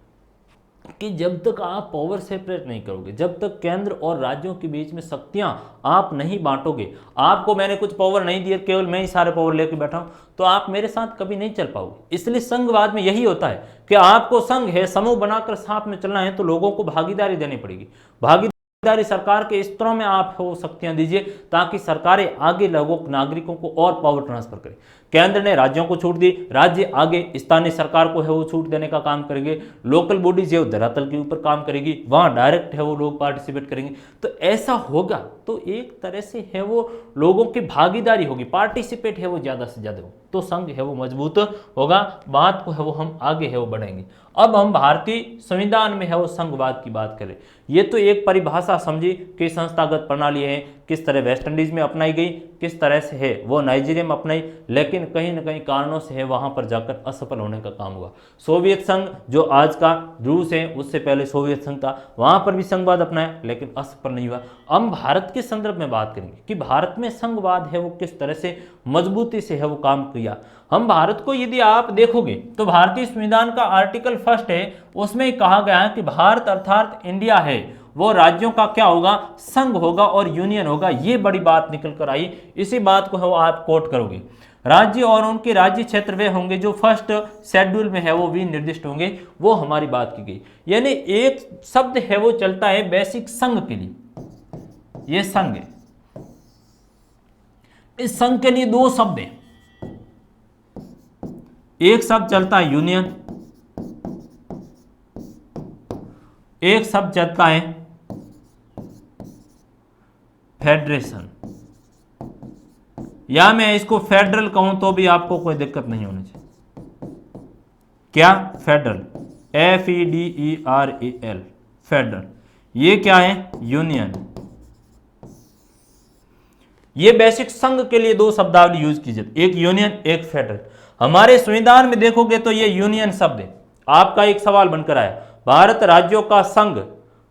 कि जब तक आप पावर सेपरेट नहीं करोगे, जब तक केंद्र और राज्यों के बीच में शक्तियां आप नहीं बांटोगे, आपको मैंने कुछ पावर नहीं दिया, केवल मैं ही सारे पावर लेके बैठा हूं, तो आप मेरे साथ कभी नहीं चल पाओगे। इसलिए संघवाद में यही होता है कि आपको संघ है, समूह बनाकर साथ में चलना है तो लोगों को भागीदारी देनी पड़ेगी। भागीदारी सरकार के स्तरों में आप वो शक्तियां दीजिए ताकि सरकारें आगे लोगों नागरिकों को और पावर ट्रांसफर करें। केंद्र ने राज्यों को छूट दी, राज्य आगे स्थानीय सरकार को है वो छूट देने का काम करेंगे। लोकल बॉडीज है वो धरातल के ऊपर काम करेगी, वहां डायरेक्ट है वो लोग पार्टिसिपेट करेंगे। तो ऐसा होगा तो एक तरह से है वो लोगों की भागीदारी होगी, पार्टिसिपेट है वो ज्यादा से ज्यादा हो, तो संघ है वो मजबूत होगा। बात को है वो हम आगे है वो बढ़ेंगे। अब हम भारतीय संविधान में है वो संघवाद की बात करें। ये तो एक परिभाषा समझी कि संस्थागत प्रणाली है, किस तरह वेस्ट इंडीज में अपनाई गई, किस तरह से है वो नाइजीरिया में अपनाई, लेकिन कहीं ना कहीं कारणों से है वहां पर जाकर असफल होने का काम हुआ। सोवियत संघ जो आज का रूस है, उससे पहले सोवियत संघ था, वहां पर भी संघवाद अपनाया लेकिन असफल नहीं हुआ। हम भारत के संदर्भ में बात करेंगे कि भारत में संघवाद है वो किस तरह से मजबूती से है वो काम किया। हम भारत को यदि आप देखोगे तो भारतीय संविधान का आर्टिकल 1 है, उसमें कहा गया है कि भारत अर्थात इंडिया है वो राज्यों का क्या होगा, संघ होगा और यूनियन होगा। ये बड़ी बात निकल कर आई, इसी बात को है वो आप कोट करोगे। राज्य और उनके राज्य क्षेत्र वे होंगे जो फर्स्ट शेड्यूल में है वो भी निर्दिष्ट होंगे, वो हमारी बात की गई। यानी एक शब्द है वो चलता है बेसिक संघ के लिए, ये संघ है। इस संघ के लिए 2 शब्द हैं, एक शब्द चलता है यूनियन, एक शब्द चलता है फेडरेशन, या मैं इसको फेडरल कहूं तो भी आपको कोई दिक्कत नहीं होनी चाहिए। क्या? Federal, FEDERAL, federal. ये क्या है? यूनियन। ये बेसिक संघ के लिए 2 शब्दावली यूज की जाती, एक यूनियन एक फेडरल। हमारे संविधान में देखोगे तो ये यूनियन शब्द है। आपका एक सवाल बनकर आया, भारत राज्यों का संघ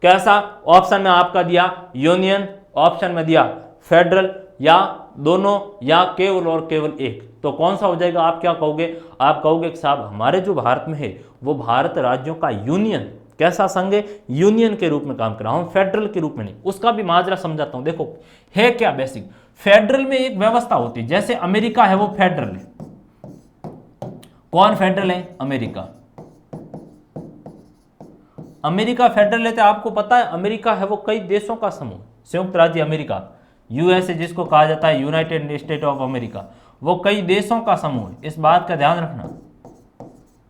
कैसा? ऑप्शन में आपका दिया यूनियन, ऑप्शन में दिया फेडरल, या दोनों, या केवल और केवल एक, तो कौन सा हो जाएगा? आप क्या कहोगे? आप कहोगे कि साहब हमारे जो भारत में है वो भारत राज्यों का यूनियन, कैसा संघ है? यूनियन के रूप में काम कर रहा हूं, फेडरल के रूप में नहीं। उसका भी माजरा समझाता हूं। देखो है क्या बेसिक, फेडरल में एक व्यवस्था होती है, जैसे अमेरिका है वो फेडरल है। कौन फेडरल है? अमेरिका। अमेरिका फेडरल है तो आपको पता है अमेरिका है वो कई देशों का समूह, संयुक्त राज्य अमेरिका, यूएसए जिसको कहा जाता है, यूनाइटेड स्टेट ऑफ अमेरिका, वो कई देशों का समूह है। इस बात का ध्यान रखना,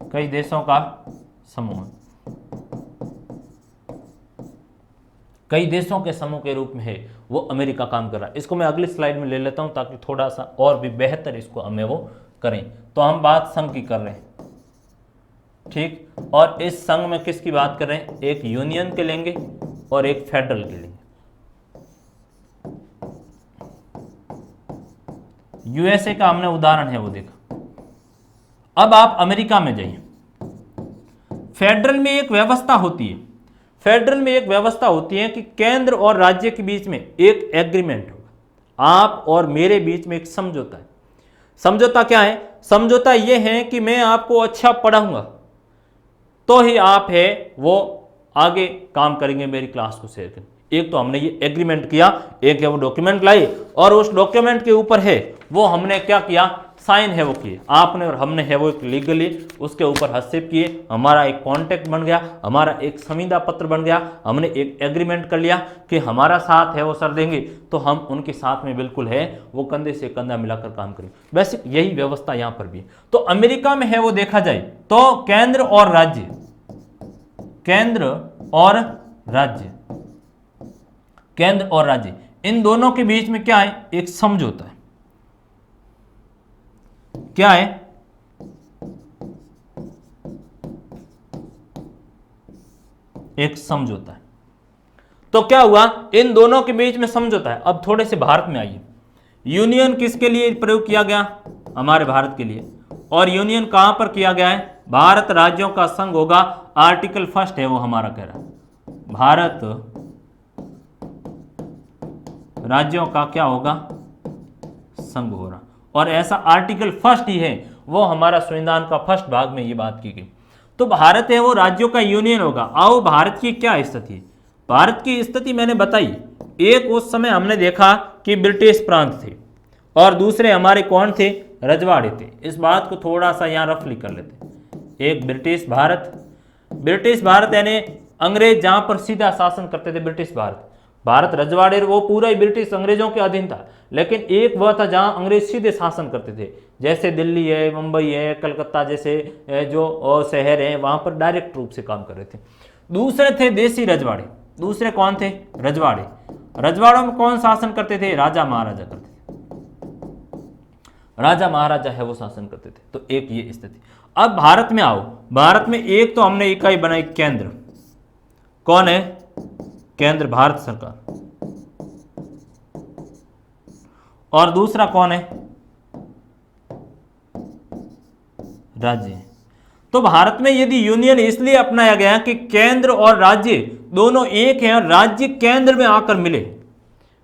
कई देशों का समूह है, कई देशों के समूह के रूप में है वो अमेरिका काम कर रहा है। इसको मैं अगली स्लाइड में ले लेता हूं ताकि थोड़ा सा और भी बेहतर इसको हमें वो करें। तो हम बात संघ की कर रहे हैं, ठीक, और इस संघ में किसकी बात कर रहे हैं? एक यूनियन के लेंगे और एक फेडरल के लेंगे। यूएसए का हमने उदाहरण है वो देखा। अब आप अमेरिका में जाइए। फेडरल में एक व्यवस्था होती है, फेडरल में एक व्यवस्था होती है कि केंद्र और राज्य के बीच में एक एग्रीमेंट होगा, आप और मेरे बीच में एक समझौता है। समझौता क्या है? समझौता यह है कि मैं आपको अच्छा पढ़ाऊंगा तो ही आप है वो आगे काम करेंगे, मेरी क्लास को शेयर करें। एक तो हमने ये एग्रीमेंट किया, एक है वो डॉक्यूमेंट लाई, और उस डॉक्यूमेंट के ऊपर है वो हमने क्या किया, साइन है वो किए, आपने और हमने है वो एक लीगली उसके ऊपर हस्तक्षेप किए, हमारा एक कॉन्ट्रैक्ट बन गया, हमारा एक संविदा पत्र बन गया, हमने एक एग्रीमेंट कर लिया कि हमारा साथ है वो सर देंगे, तो हम उनके साथ में बिल्कुल है वो कंधे से कंधा मिलाकर काम करेंगे। बेसिक यही व्यवस्था यहाँ पर भी है। तो अमेरिका में है वो देखा जाए तो केंद्र और राज्य, केंद्र और राज्य, केंद्र और राज्य, इन दोनों के बीच में क्या है, एक समझौता है। क्या है, एक समझौता है। तो क्या हुआ, इन दोनों के बीच में समझौता है। अब थोड़े से भारत में आइए, यूनियन किसके लिए प्रयोग किया गया, हमारे भारत के लिए, और यूनियन कहां पर किया गया है, भारत राज्यों का संघ होगा, आर्टिकल 1 है वो हमारा कह रहा है, भारत राज्यों का क्या होगा, संघ हो रहा, और ऐसा आर्टिकल 1 ही है वो हमारा संविधान का 1 भाग में ये बात की गई। तो भारत है वो राज्यों का यूनियन होगा। आओ भारत की क्या स्थिति है, भारत की स्थिति मैंने बताई, एक उस समय हमने देखा कि ब्रिटिश प्रांत थे और दूसरे हमारे कौन थे, रजवाड़े थे। इस बात को थोड़ा सा यहाँ रफली कर लेते। एक ब्रिटिश भारत, ब्रिटिश भारत यानी अंग्रेज जहां पर सीधा शासन करते थे, ब्रिटिश भारत, भारत रजवाड़े वो पूरा ही ब्रिटिश अंग्रेजों के अधीन था, लेकिन एक वह था जहां अंग्रेज सीधे शासन करते थे, जैसे दिल्ली है, मुंबई है, कलकत्ता जैसे जो शहर हैं वहां पर डायरेक्ट रूप से काम कर रहे थे। दूसरे थे देसी रजवाड़े, दूसरे कौन थे, रजवाड़े, रजवाड़ों में कौन शासन करते थे, राजा महाराजा करते थे, राजा महाराजा है वो शासन करते थे। तो एक ये स्थिति। अब भारत में आओ, भारत में एक तो हमने इकाई बनाई केंद्र, कौन है, केंद्र भारत सरकार, और दूसरा कौन है, राज्य। तो भारत में यदि यूनियन इसलिए अपनाया गया कि केंद्र और राज्य दोनों एक हैं और राज्य केंद्र में आकर मिले।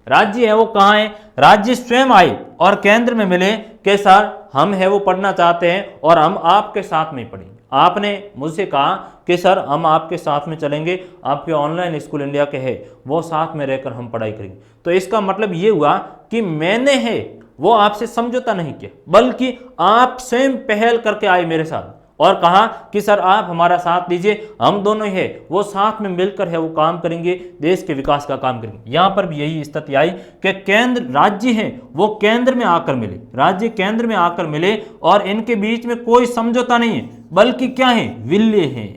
राज्य है वो कहां है, राज्य स्वयं आए और केंद्र में मिले कि सर हम है वो पढ़ना चाहते हैं और हम आपके साथ में पढ़ेंगे। आपने मुझसे कहा कि सर हम आपके साथ में चलेंगे, आपके ऑनलाइन स्कूल इंडिया के है वो साथ में रहकर हम पढ़ाई करेंगे। तो इसका मतलब ये हुआ कि मैंने है वो आपसे समझौता नहीं किया, बल्कि आप स्वयं पहल करके आए मेरे साथ और कहा कि सर आप हमारा साथ दीजिए, हम दोनों है वो साथ में मिलकर है वो काम करेंगे, देश के विकास का काम करेंगे। यहां पर भी यही स्थिति आई कि केंद्र राज्य है वो केंद्र में आकर मिले, राज्य केंद्र में आकर मिले और इनके बीच में कोई समझौता नहीं है, बल्कि क्या है, विलय है।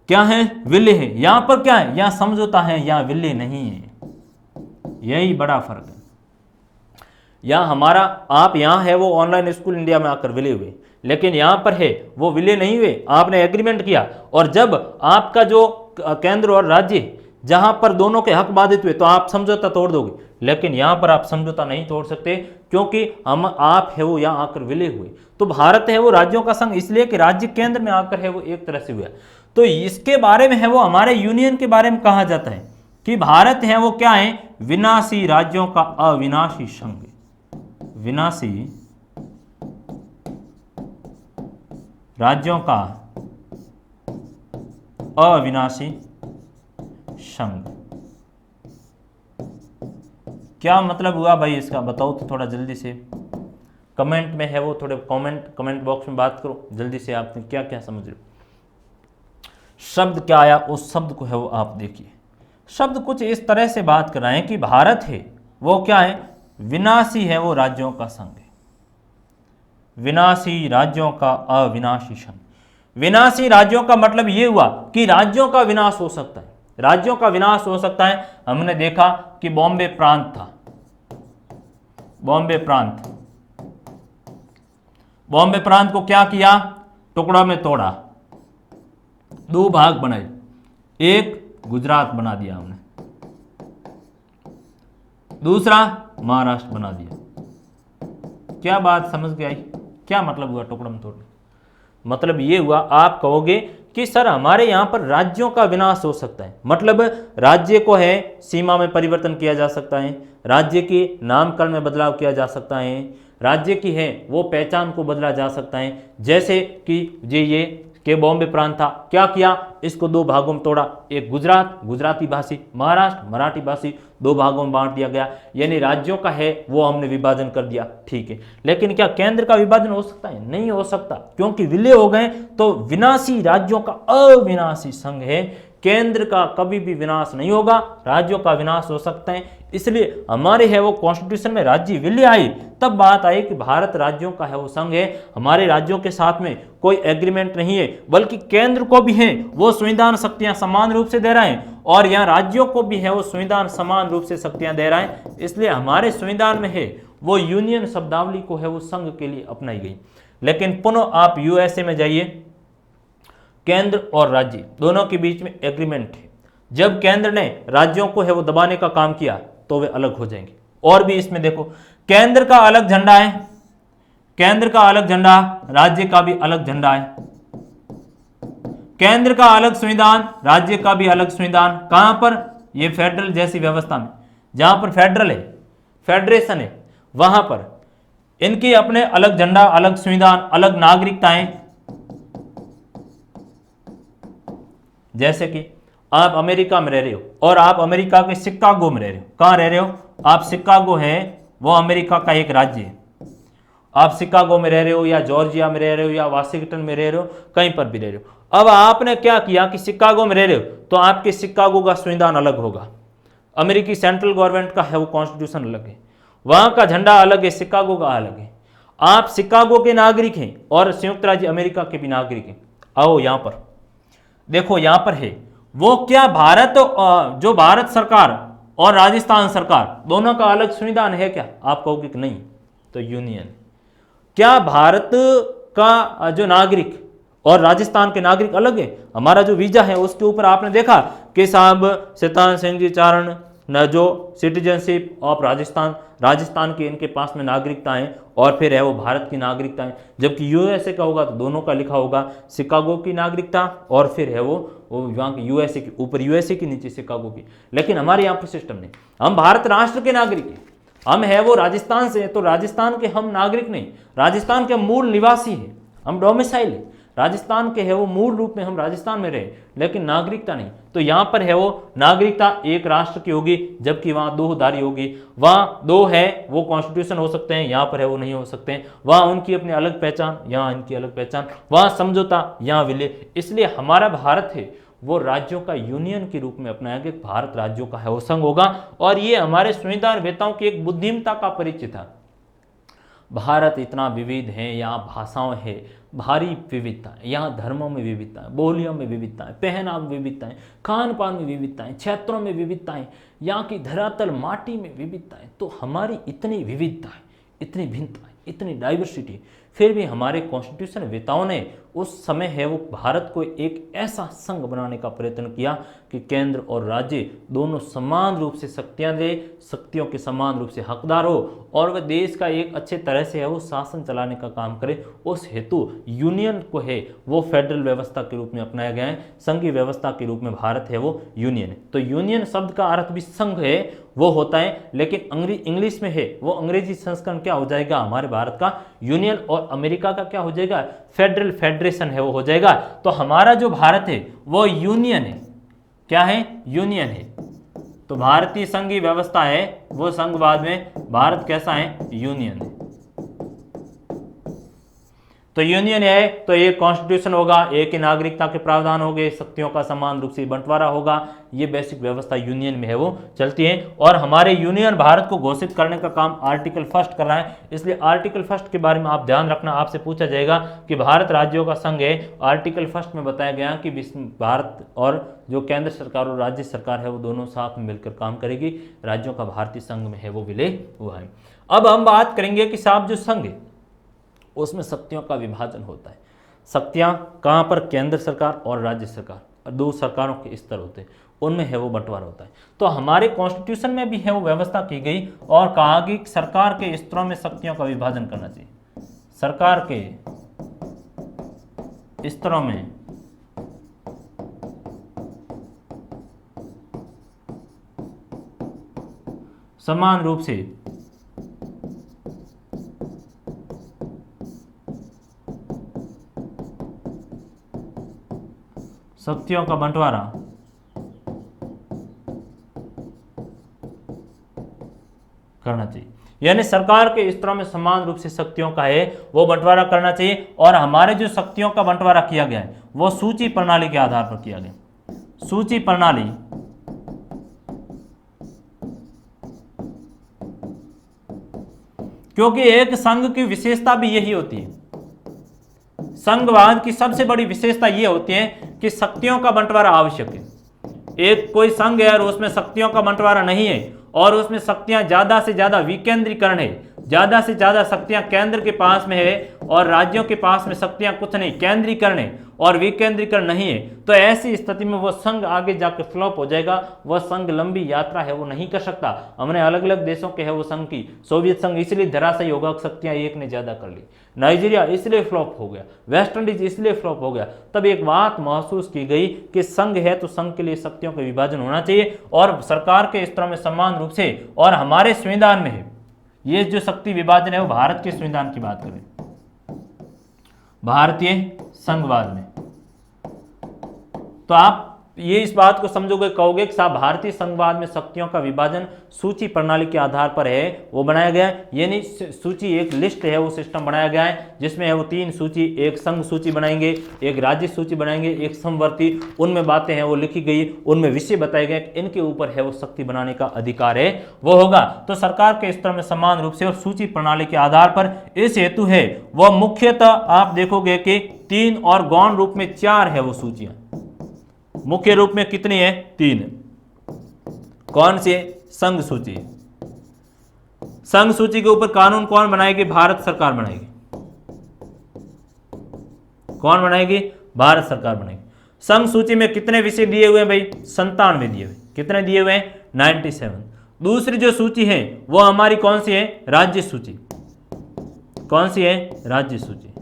क्या है, विलय है। यहां पर क्या है, यहां समझौता है, यहां विलय नहीं है। यही बड़ा फर्क है। यहां हमारा आप यहां है वो ऑनलाइन स्कूल इंडिया में आकर विलय हुए, लेकिन यहां पर है वो विलय नहीं हुए, आपने एग्रीमेंट किया। और जब आपका जो केंद्र और राज्य जहां पर दोनों के हक बाधित हुए तो आप समझौता तोड़ दोगे, लेकिन यहां पर आप समझौता नहीं तोड़ सकते क्योंकि हम आप है वो यहां आकर विलय हुए। तो भारत है वो राज्यों का संघ इसलिए कि राज्य केंद्र में आकर है वो एक तरह से हुआ। तो इसके बारे में है वो हमारे यूनियन के बारे में कहा जाता है कि भारत है वो क्या है, विनाशी राज्यों का अविनाशी संघ, विनाशी राज्यों का अविनाशी संघ। क्या मतलब हुआ भाई इसका, बताओ तो थोड़ा जल्दी से कमेंट में है वो, थोड़े कमेंट बॉक्स में बात करो जल्दी से, आपने क्या क्या समझ रहे हो। शब्द क्या आया, उस शब्द को है वो आप देखिए। शब्द कुछ इस तरह से बात कर रहे हैं कि भारत है वो क्या है, विनाशी है वो राज्यों का संघ है, विनाशी राज्यों का अविनाशी संघ। विनाशी राज्यों का मतलब ये हुआ कि राज्यों का विनाश हो सकता है, राज्यों का विनाश हो सकता है। हमने देखा कि बॉम्बे प्रांत था, बॉम्बे प्रांत, बॉम्बे प्रांत को क्या किया, टुकड़ा में तोड़ा, दो भाग बनाए, एक गुजरात बना दिया हमने, दूसरा महाराष्ट्र बना दिया। क्या बात समझ के आई, क्या मतलब हुआ टुकड़ा में तोड़ने, मतलब ये हुआ आप कहोगे कि सर हमारे यहां पर राज्यों का विनाश हो सकता है, मतलब राज्य को है सीमा में परिवर्तन किया जा सकता है, राज्य के नामकरण में बदलाव किया जा सकता है, राज्य की है वो पहचान को बदला जा सकता है, जैसे कि ये के बॉम्बे प्रांत था, क्या किया, इसको दो भागों में तोड़ा, एक गुजरात गुजराती भाषी, महाराष्ट्र मराठी भाषी, दो भागों में बांट दिया गया, यानी राज्यों का है वो हमने विभाजन कर दिया, ठीक है। लेकिन क्या केंद्र का विभाजन हो सकता है? नहीं हो सकता, क्योंकि विलय हो गए तो विनाशी राज्यों का अविनाशी संघ है, केंद्र का कभी भी विनाश नहीं होगा, राज्यों का विनाश हो सकता है। इसलिए हमारे है वो कॉन्स्टिट्यूशन में राज्य विलय आई, तब बात आई कि भारत राज्यों का है वो संघ है, हमारे राज्यों के साथ में कोई एग्रीमेंट नहीं है, बल्कि केंद्र को भी है वो संविधान शक्तियां समान रूप से दे रहा है, और यहाँ राज्यों को भी है वो संविधान समान रूप से शक्तियां दे रहा है। इसलिए हमारे संविधान में है वो यूनियन शब्दावली को है वो संघ के लिए अपनाई गई। लेकिन पुनः आप यूएसए में जाइए, केंद्र और राज्य दोनों के बीच में एग्रीमेंट है, जब केंद्र ने राज्यों को है वो दबाने का काम किया तो वे अलग हो जाएंगे। और भी इसमें देखो, केंद्र का अलग झंडा है, केंद्र का अलग झंडा, राज्य का भी अलग झंडा है, केंद्र का अलग संविधान, राज्य का भी अलग संविधान। कहां पर? ये फेडरल जैसी व्यवस्था में, जहां पर फेडरल है, फेडरेशन है, वहां पर इनकी अपने अलग झंडा, अलग संविधान, अलग नागरिकताएं। जैसे कि आप अमेरिका में रह रहे हो और आप अमेरिका के शिकागो में रह रहे हो। कहां रह रहे हो आप? शिकागो है वो अमेरिका का एक राज्य है, आप शिकागो में रह रहे हो या जॉर्जिया में रह रहे हो या वाशिंगटन में रह रहे हो, कहीं पर भी रह रहे हो। अब आपने क्या किया कि शिकागो में रह रहे हो तो आपके शिकागो का संविधान अलग होगा, अमेरिकी सेंट्रल गवर्नमेंट का है वो कॉन्स्टिट्यूशन अलग है, वहां का झंडा अलग है, शिकागो का अलग है। आप शिकागो के नागरिक हैं और संयुक्त राज्य अमेरिका के भी नागरिक हैं। आओ यहां पर देखो, यहां पर है वो क्या, भारत जो भारत सरकार और राजस्थान सरकार दोनों का अलग संविधान है क्या? आप कहोगे कि नहीं, तो यूनियन। क्या भारत का जो नागरिक और राजस्थान के नागरिक अलग है? हमारा जो वीजा है उसके ऊपर आपने देखा कि साहब शैतान सिंह जी चारण न जो सिटीजनशिप ऑफ राजस्थान की इनके पास में नागरिकता है और फिर है वो भारत की नागरिकता है, जबकि यूएसए का होगा तो दोनों का लिखा होगा, शिकागो की नागरिकता और फिर है वो यहाँ के यूएसए के ऊपर यूएसए की नीचे शिकागो की। लेकिन हमारे यहाँ पर सिस्टम नहीं, हम भारत राष्ट्र के नागरिक हैं, हम है वो राजस्थान से, तो राजस्थान के हम नागरिक नहीं, राजस्थान के मूल निवासी हैं, हम डोमिसाइल है राजस्थान के है वो, मूल रूप में हम राजस्थान में रहे, लेकिन नागरिकता नहीं। तो यहां पर है वो नागरिकता एक राष्ट्र की होगी, जबकि वहां दो धारी होगी, वहां दो है वो कॉन्स्टिट्यूशन हो सकते हैं, यहां पर है वो नहीं हो सकते हैं, वहां उनकी अपनी अलग पहचान, यहां इनकी अलग पहचान, वहां समझौता, यहां विलय। इसलिए हमारा भारत है वो राज्यों का यूनियन के रूप में अपनाया गया, भारत राज्यों का है वो संघ होगा। और ये हमारे संविधान वेताओं की एक बुद्धिमता का परिचय था। भारत इतना विविध है, यहाँ भाषाओं है, भारी विविधता है, यहाँ धर्मों में विविधता है, बोलियों में विविधता है, पहनाव में विविधता है, खान पान में विविधता है, क्षेत्रों में विविधता है, यहाँ की धरातल माटी में विविधता है। तो हमारी इतनी विविधता है, इतनी भिन्नता है, इतनी डाइवर्सिटी, फिर भी हमारे कॉन्स्टिट्यूशन वेताओं ने उस समय है वो भारत को एक ऐसा संघ बनाने का प्रयत्न किया कि केंद्र और राज्य दोनों समान रूप से शक्तियां दे, शक्तियों के समान रूप से हकदार हो और वह देश का एक अच्छे तरह से है वो शासन चलाने का काम करे। उस हेतु यूनियन को है वो फेडरल व्यवस्था के रूप में अपनाया गया है, संघीय व्यवस्था के रूप में भारत है वो यूनियन है। तो यूनियन शब्द का अर्थ भी संघ है वो होता है, लेकिन इंग्लिश में है वो अंग्रेजी संस्करण क्या हो जाएगा हमारे भारत का यूनियन, और अमेरिका का क्या हो जाएगा फेडरल, फेडरेशन है वो हो जाएगा। तो हमारा जो भारत है वो यूनियन है, क्या है? यूनियन है। तो भारतीय संघीय व्यवस्था है वो संघवाद में भारत कैसा है? यूनियन है। तो यूनियन है तो एक कॉन्स्टिट्यूशन होगा, एक ही नागरिकता के प्रावधान होंगे, शक्तियों का समान रूप से बंटवारा होगा, ये बेसिक व्यवस्था यूनियन में है वो चलती है। और हमारे यूनियन भारत को घोषित करने का काम आर्टिकल 1 कर रहा है, इसलिए आर्टिकल 1 के बारे में आप ध्यान रखना, आपसे पूछा जाएगा कि भारत राज्यों का संघ है। आर्टिकल 1 में बताया गया कि भारत और जो केंद्र सरकार और राज्य सरकार है वो दोनों साथ में मिलकर काम करेगी, राज्यों का भारतीय संघ में है वो विलय हुआ है। अब हम बात करेंगे कि साहब जो संघ है उसमें शक्तियों का विभाजन होता है। शक्तियां कहां पर? केंद्र सरकार और राज्य सरकार, दो सरकारों के स्तर होते हैं, उनमें है वो बंटवारा होता है। तो हमारे कॉन्स्टिट्यूशन में भी है वो व्यवस्था की गई और कहा कि सरकार के स्तरों में शक्तियों का विभाजन करना चाहिए। सरकार के स्तरों में समान रूप से शक्तियों का बंटवारा करना चाहिए, यानी सरकार के स्तरों में समान रूप से शक्तियों का है वो बंटवारा करना चाहिए। और हमारे जो शक्तियों का बंटवारा किया गया है वो सूची प्रणाली के आधार पर किया गया। सूची प्रणाली क्योंकि एक संघ की विशेषता भी यही होती है, संघवाद की सबसे बड़ी विशेषता यह होती है कि शक्तियों का बंटवारा आवश्यक है। एक कोई संघ है और उसमें शक्तियों का बंटवारा नहीं है और उसमें शक्तियां ज्यादा से ज्यादा विकेंद्रीकरण है, ज्यादा से ज्यादा शक्तियां केंद्र के पास में है और राज्यों के पास में शक्तियां कुछ नहीं, केंद्रीकरण है और विकेंद्रीकरण नहीं है, तो ऐसी स्थिति में वो संघ आगे जाकर फ्लॉप हो जाएगा। वह संघ लंबी यात्रा है वो नहीं कर सकता। हमने अलग अलग देशों के है वो संघ की, सोवियत संघ इसलिए धराशायी होगा, शक्तियां एक ने ज्यादा कर ली, नाइजीरिया इसलिए फ्लॉप हो गया, वेस्ट इंडीज इसलिए फ्लॉप हो गया। तब एक बात महसूस की गई कि संघ है तो संघ के लिए शक्तियों का विभाजन होना चाहिए और सरकार के स्तरों में समान रूप से, और हमारे संविधान में है ये जो शक्ति विभाजन है वो भारत के संविधान की बात करें, भारतीय संघवाद में, तो आप ये इस बात को समझोगे, कहोगे कि साहब भारतीय संघवाद में शक्तियों का विभाजन सूची प्रणाली के आधार पर है वो बनाया गया है। यानी सूची एक लिस्ट है वो सिस्टम बनाया गया है जिसमें है वो 3 सूची, एक संघ सूची बनाएंगे, एक राज्य सूची बनाएंगे, एक समवर्ती, उनमें बातें हैं वो लिखी गई, उनमें विषय बताए गए, इनके ऊपर है वो शक्ति बनाने का अधिकार है वो होगा। तो सरकार के स्तर में समान रूप से और सूची प्रणाली के आधार पर इस हेतु है वह मुख्यतः आप देखोगे कि 3 और गौण रूप में 4 है वो सूचियां, मुख्य रूप में कितनी है 3। कौन सी? संघ सूची। संघ सूची के ऊपर कानून कौन बनाएगी? भारत सरकार बनाएगी। कौन बनाएगी? भारत सरकार बनाएगी। संघ सूची में कितने विषय दिए हुए हैं भाई? 97 दिए हुए। कितने दिए हुए हैं? 97। दूसरी जो सूची है वो हमारी कौन सी है? राज्य सूची। कौन सी है? राज्य सूची।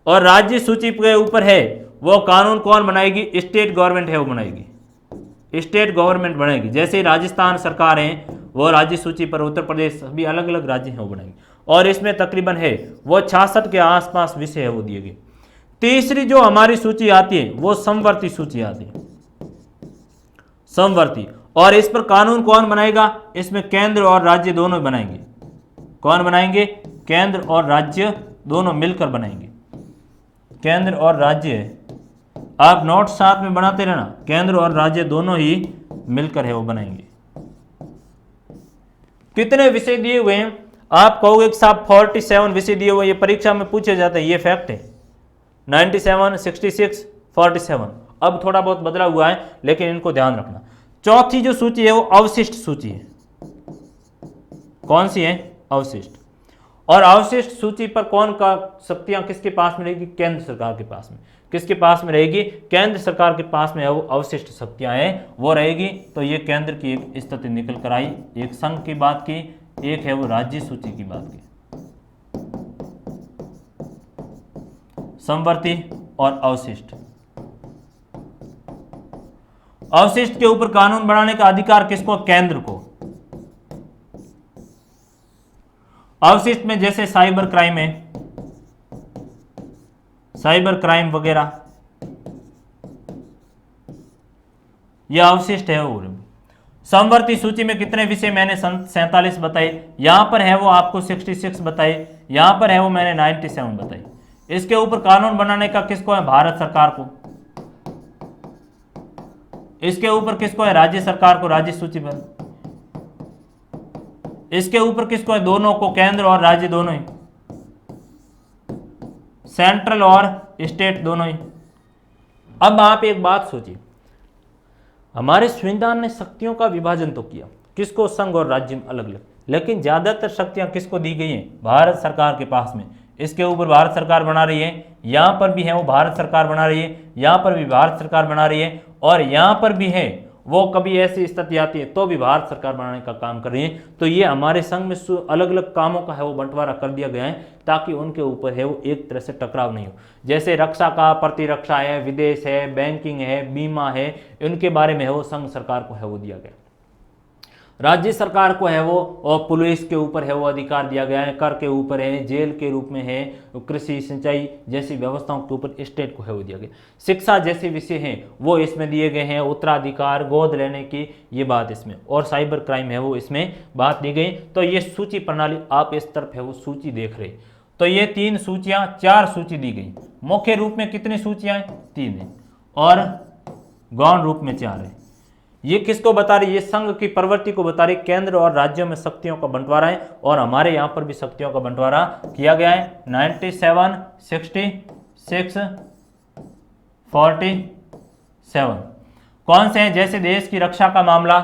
और राज्य सूची के ऊपर है वो कानून कौन बनाएगी? स्टेट गवर्नमेंट है वो बनाएगी, स्टेट गवर्नमेंट बनाएगी। जैसे राजस्थान सरकार है वो राज्य सूची पर, उत्तर प्रदेश, सभी अलग अलग राज्य हैं वो बनाएंगे। और इसमें तकरीबन है वो 66 के आसपास विषय है वो दिए गए। तीसरी जो हमारी सूची आती है वो समवर्ती सूची आती है, समवर्ती। और इस पर कानून कौन बनाएगा? इसमें केंद्र और राज्य दोनों बनाएंगे। कौन बनाएंगे? केंद्र और राज्य दोनों मिलकर बनाएंगे। केंद्र और राज्य, आप नोट साथ में बनाते रहना, केंद्र और राज्य दोनों ही मिलकर है वो बनाएंगे। कितने विषय दिए हुए हैं? आप कहोगे कि साहब 47 विषय दिए हुए, ये परीक्षा में पूछे जाते हैं, ये फैक्ट है। 97, 66, 47। अब थोड़ा बहुत बदला हुआ है लेकिन इनको ध्यान रखना। चौथी जो सूची है वो अवशिष्ट सूची है। कौन सी है? अवशिष्ट। और अवशिष्ट सूची पर कौन का शक्तियां किसके पास में रहेगी? केंद्र सरकार के पास में। किसके पास में रहेगी? केंद्र सरकार के पास में है वो अवशिष्ट शक्तियां हैं वो रहेगी। तो ये केंद्र की एक स्थिति निकल कर आई, एक संघ की बात की, एक है वो राज्य सूची की बात की। समवर्ती और अवशिष्ट। अवशिष्ट के ऊपर कानून बनाने का अधिकार किसको? केंद्र को। अवशिष्ट में जैसे साइबर क्राइम है, साइबर क्राइम वगैरह, यह अवशिष्ट है। और समवर्ती सूची में कितने विषय? मैंने 47 बताए, यहां पर है वो आपको 66 बताए, यहां पर है वो मैंने 97 बताए। इसके ऊपर कानून बनाने का किसको है? भारत सरकार को। इसके ऊपर किसको है? राज्य सरकार को, राज्य सूची पर। इसके ऊपर किसको है? दोनों को, केंद्र और राज्य दोनों ही, सेंट्रल और स्टेट दोनों ही। अब आप एक बात सोचिए, हमारे संविधान ने शक्तियों का विभाजन तो किया, किसको? संघ और राज्य में अलग अलग, लेकिन ज्यादातर शक्तियां किसको दी गई हैं? भारत सरकार के पास में। इसके ऊपर भारत सरकार बना रही है, यहां पर भी है वो भारत सरकार बना रही है, यहां पर भी भारत सरकार बना रही है, और यहां पर भी है वो कभी ऐसी स्थिति आती है तो भी भारत सरकार बनाने का काम कर रही है। तो ये हमारे संघ में अलग अलग कामों का है वो बंटवारा कर दिया गया है ताकि उनके ऊपर है वो एक तरह से टकराव नहीं हो। जैसे रक्षा का, प्रतिरक्षा है, विदेश है, बैंकिंग है, बीमा है, इनके बारे में है वो संघ सरकार को है वो दिया गया। राज्य सरकार को है वो, और पुलिस के ऊपर है वो अधिकार दिया गया है, कर के ऊपर है, जेल के रूप में है, कृषि सिंचाई जैसी व्यवस्थाओं के ऊपर स्टेट को है वो दिया गया। शिक्षा जैसे विषय हैं वो इसमें दिए गए हैं, उत्तराधिकार, गोद लेने की ये बात इसमें, और साइबर क्राइम है वो इसमें बात दी गई। तो ये सूची प्रणाली आप इस तरफ है वो सूची देख रहे, तो ये 3 सूचियां, 4 सूची दी गई। मुख्य रूप में कितनी सूचियां हैं? 3 है, और गौण रूप में 4 है। ये किसको बता रही है? ये संघ की प्रवृत्ति को बता रही। केंद्र और राज्यों में शक्तियों का बंटवारा है, और हमारे यहाँ पर भी शक्तियों का बंटवारा किया गया है। 97, 66, 47 कौन से हैं? जैसे देश की रक्षा का मामला,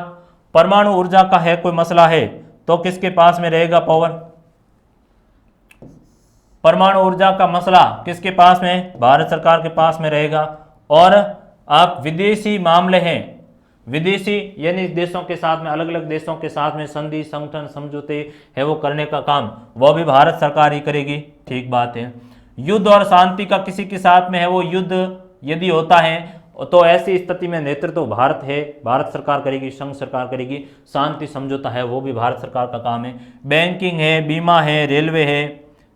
परमाणु ऊर्जा का है कोई मसला है तो किसके पास में रहेगा पावर? परमाणु ऊर्जा का मसला किसके पास में? भारत सरकार के पास में रहेगा। और आप विदेशी मामले हैं, विदेशी यानी देशों के साथ में, अलग अलग देशों के साथ में संधि, संगठन, समझौते है वो करने का काम वो भी भारत सरकार ही करेगी, ठीक बात है। युद्ध और शांति का किसी के साथ में है वो, युद्ध यदि होता है तो ऐसी स्थिति में नेतृत्व भारत है, भारत सरकार करेगी, संघ सरकार करेगी। शांति समझौता है वो भी भारत सरकार का काम है। बैंकिंग है, बीमा है, रेलवे है,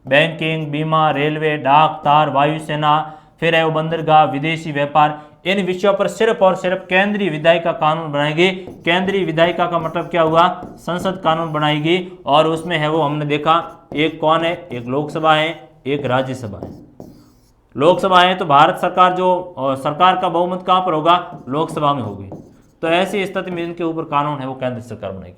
बैंकिंग, बीमा, रेलवे, डाक, तार, वायुसेना, फिर है वो बंदरगाह, विदेशी व्यापार, इन विषयों पर सिर्फ और सिर्फ केंद्रीय विधायिका कानून बनाएगी। केंद्रीय विधायिका का मतलब क्या हुआ? संसद कानून बनाएगी, और उसमें है वो हमने देखा एक कौन है? एक लोकसभा है, एक राज्यसभा है। लोकसभा है तो भारत सरकार जो सरकार का बहुमत कहां पर होगा? लोकसभा में होगी। तो ऐसी स्थिति में इनके ऊपर कानून है वो केंद्र सरकार बनाएगी।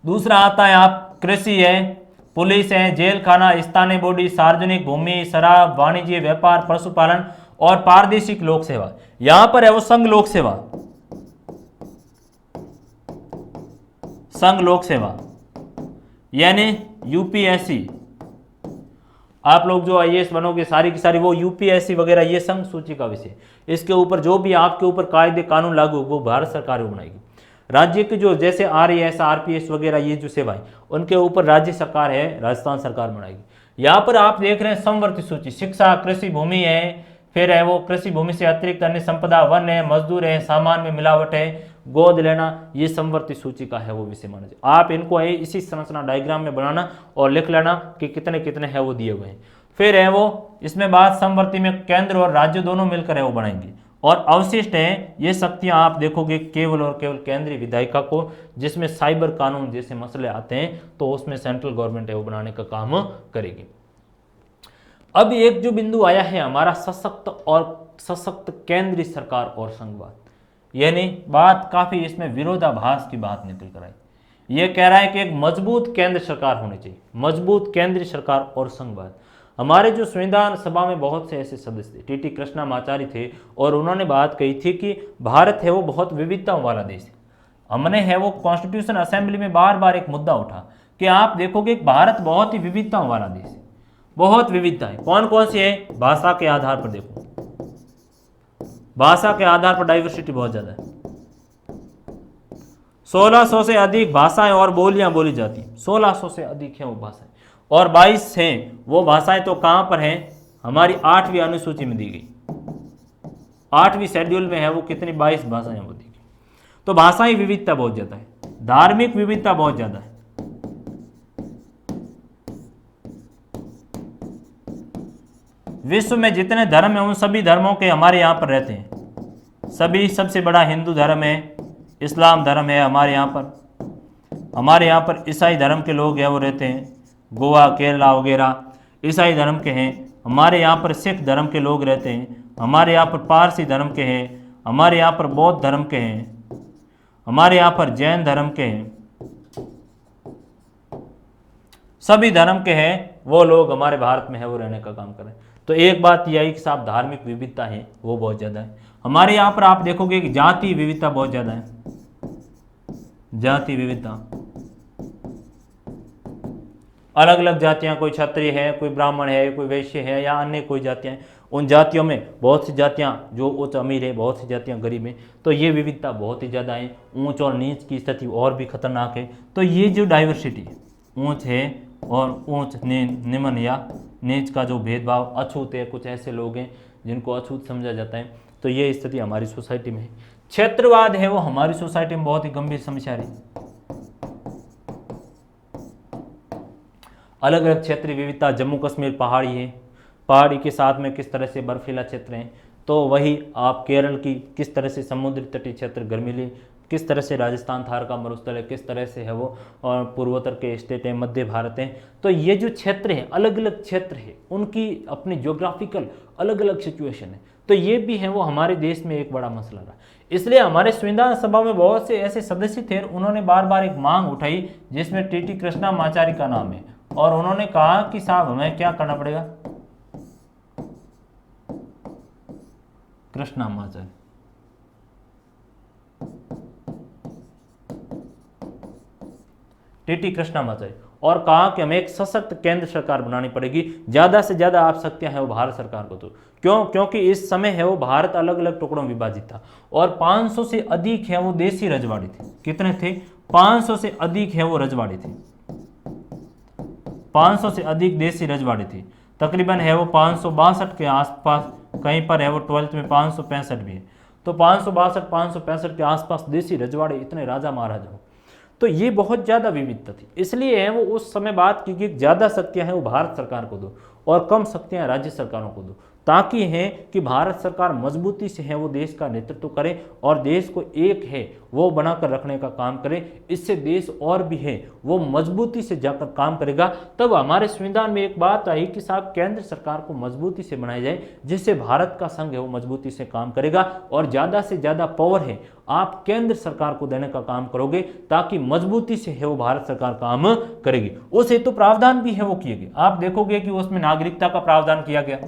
दूसरा आता है आप कृषि है, पुलिस है, जेल खाना, स्थानीय बॉडी, सार्वजनिक भूमि, शराब, वाणिज्य, व्यापार, पशुपालन और प्रादेशिक लोक सेवा। यहां पर है वो संघ लोक सेवा, संघ लोक सेवा यानी यूपीएससी। आप लोग जो आईएएस बनोगे सारी की सारी वो यूपीएससी वगैरह ये संघ सूची का विषय। इसके ऊपर जो भी आपके ऊपर कायदे कानून लागू वो भारत सरकार बनाएगी। राज्य के जो जैसे आरएएस, आरपीएस वगैरह ये जो सेवाएं उनके ऊपर राज्य सरकार है, राजस्थान सरकार बनाएगी। यहाँ पर आप देख रहे हैं समवर्ती सूची, शिक्षा, कृषि भूमि है, फिर है वो कृषि भूमि से अतिरिक्त अन्य संपदा, वन है, मजदूर है, सामान में मिलावट है, गोद लेना, ये समवर्ती सूची का है वो विषय माना जाए। आप इनको है इसी संरचना डायग्राम में बनाना और लिख लेना कि कितने कितने है वो दिए हुए हैं। फिर है वो इसमें बात समवर्ती में केंद्र और राज्य दोनों मिलकर है वो बनाएंगे, और अवशिष्ट है ये शक्तियां आप देखोगे केवल और केवल केंद्रीय विधायिका को, जिसमें साइबर कानून जैसे मसले आते हैं तो उसमें सेंट्रल गवर्नमेंट है वो बनाने का काम करेगी। अब एक जो बिंदु आया है हमारा सशक्त केंद्रीय सरकार और संघवाद, यानी बात काफी इसमें विरोधाभास की बात निकल कर आई। ये कह रहा है कि एक मजबूत केंद्र सरकार होनी चाहिए, मजबूत केंद्रीय सरकार और संघवाद। हमारे जो संविधान सभा में बहुत से ऐसे सदस्य थे, टीटी कृष्णामाचारी थे, और उन्होंने बात कही थी कि भारत है वो बहुत विविधताओं वाला देश है। हमने है वो कॉन्स्टिट्यूशन असेंबली में बार बार एक मुद्दा उठा कि आप देखोगे भारत बहुत ही विविधताओं वाला देश है, बहुत विविधता है। कौन कौन सी है? भाषा के आधार पर देखो, भाषा के आधार पर डाइवर्सिटी बहुत ज्यादा है। 1600 से अधिक भाषाएं और बोलियां बोली जाती हैं, 1600 से अधिक है वो भाषाएं, और 22 हैं वो भाषाएं तो कहां पर हैं? हमारी 8वीं अनुसूची में दी गई, 8वीं शेड्यूल में है वो कितनी? 22 भाषाएं वो दी गई। तो भाषाई विविधता बहुत ज्यादा है, धार्मिक विविधता बहुत ज्यादा है। विश्व में जितने धर्म हैं उन सभी धर्मों के हमारे यहाँ पर रहते हैं। सभी सबसे बड़ा हिंदू धर्म है, इस्लाम धर्म है हमारे यहाँ पर। हमारे यहाँ पर ईसाई धर्म के लोग हैं वो रहते हैं, गोवा, केरला वगैरह ईसाई धर्म के हैं। हमारे यहाँ पर सिख धर्म के लोग रहते हैं, हमारे यहाँ पर पारसी धर्म के हैं, हमारे यहाँ पर बौद्ध धर्म के हैं, हमारे यहाँ पर जैन धर्म के हैं। सभी धर्म के हैं वो लोग हमारे भारत में है वो रहने का काम कर रहे हैं। तो एक बात यह है कि साहब धार्मिक विविधता है वो बहुत ज़्यादा है। हमारे यहाँ पर आप देखोगे कि जाति विविधता बहुत ज़्यादा है, जाति विविधता, अलग अलग जातियाँ, कोई क्षत्रिय है, कोई ब्राह्मण है, कोई वैश्य है या अन्य कोई जातियाँ हैं। उन जातियों में बहुत सी जातियाँ जो उच्च अमीर है, बहुत सी जातियाँ गरीब हैं। तो ये विविधता बहुत ही ज़्यादा है। ऊंच और नीच की स्थिति और भी खतरनाक है। तो ये जो डाइवर्सिटी है, ऊंच है और ऊंच निम्न या नीच का जो भेदभाव, अछूत है, कुछ ऐसे लोग हैं जिनको अछूत समझा जाता है, तो ये स्थिति हमारी सोसाइटी में है। क्षेत्रवाद है वो हमारी सोसाइटी में बहुत ही गंभीर समस्या रही। अलग अलग क्षेत्रीय विविधता, जम्मू कश्मीर पहाड़ी है, पहाड़ी के साथ में किस तरह से बर्फीला क्षेत्र हैं, तो वही आप केरल की किस तरह से समुद्री तटीय क्षेत्र गर्मीली, किस तरह से राजस्थान थार का मरुस्थल है, किस तरह से है वो, और पूर्वोत्तर के स्टेट हैं, मध्य भारत हैं। तो ये जो क्षेत्र हैं, अलग अलग क्षेत्र है, उनकी अपनी ज्योग्राफिकल अलग अलग सिचुएशन है। तो ये भी है वो हमारे देश में एक बड़ा मसला रहा। इसलिए हमारे संविधान सभा में बहुत से ऐसे सदस्य थे, उन्होंने बार बार एक मांग उठाई जिसमें टीटी कृष्णामाचारी का नाम है, और उन्होंने कहा कि साहब हमें क्या करना पड़ेगा, कृष्णामाचारी, टीटी कृष्णामाचारी, और कहा कि हमें एक सशक्त केंद्र सरकार बनानी पड़ेगी, ज्यादा से ज्यादा आप शक्तियां हैं वो भारत सरकार को दो। क्यों? क्योंकि इस समय है वो भारत अलग अलग टुकड़ों में विभाजित था, और 500 से अधिक है वो देसी रजवाड़ी थे। कितने थे? 500 से अधिक है वो रजवाड़ी थे, 500 से अधिक देसी रजवाड़ी थी। तकरीबन है वो 562 के आसपास, कहीं पर है वो 12th में 565 भी है। तो 562 565 के आसपास देसी रजवाड़े, इतने राजा महाराजा हो। तो ये बहुत ज़्यादा विविधता थी। इसलिए है वो उस समय बात की कि ज़्यादा शक्तियाँ हैं वो भारत सरकार को दो और कम शक्तियाँ राज्य सरकारों को दो, ताकि है कि भारत सरकार मजबूती से है वो देश का नेतृत्व करे और देश को एक है वो बनाकर रखने का काम करे। इससे देश और भी है वो मजबूती से जाकर काम करेगा। तब हमारे संविधान में एक बात आई कि साहब केंद्र सरकार को मजबूती से बनाया जाए, जिससे भारत का संघ है वो मजबूती से काम करेगा, और ज़्यादा से ज़्यादा पावर है आप केंद्र सरकार को देने का काम करोगे, ताकि मजबूती से है वो भारत सरकार काम करेगी। उस हेतु प्रावधान भी है वो किए गए। आप देखोगे कि उसमें नागरिकता का प्रावधान किया गया,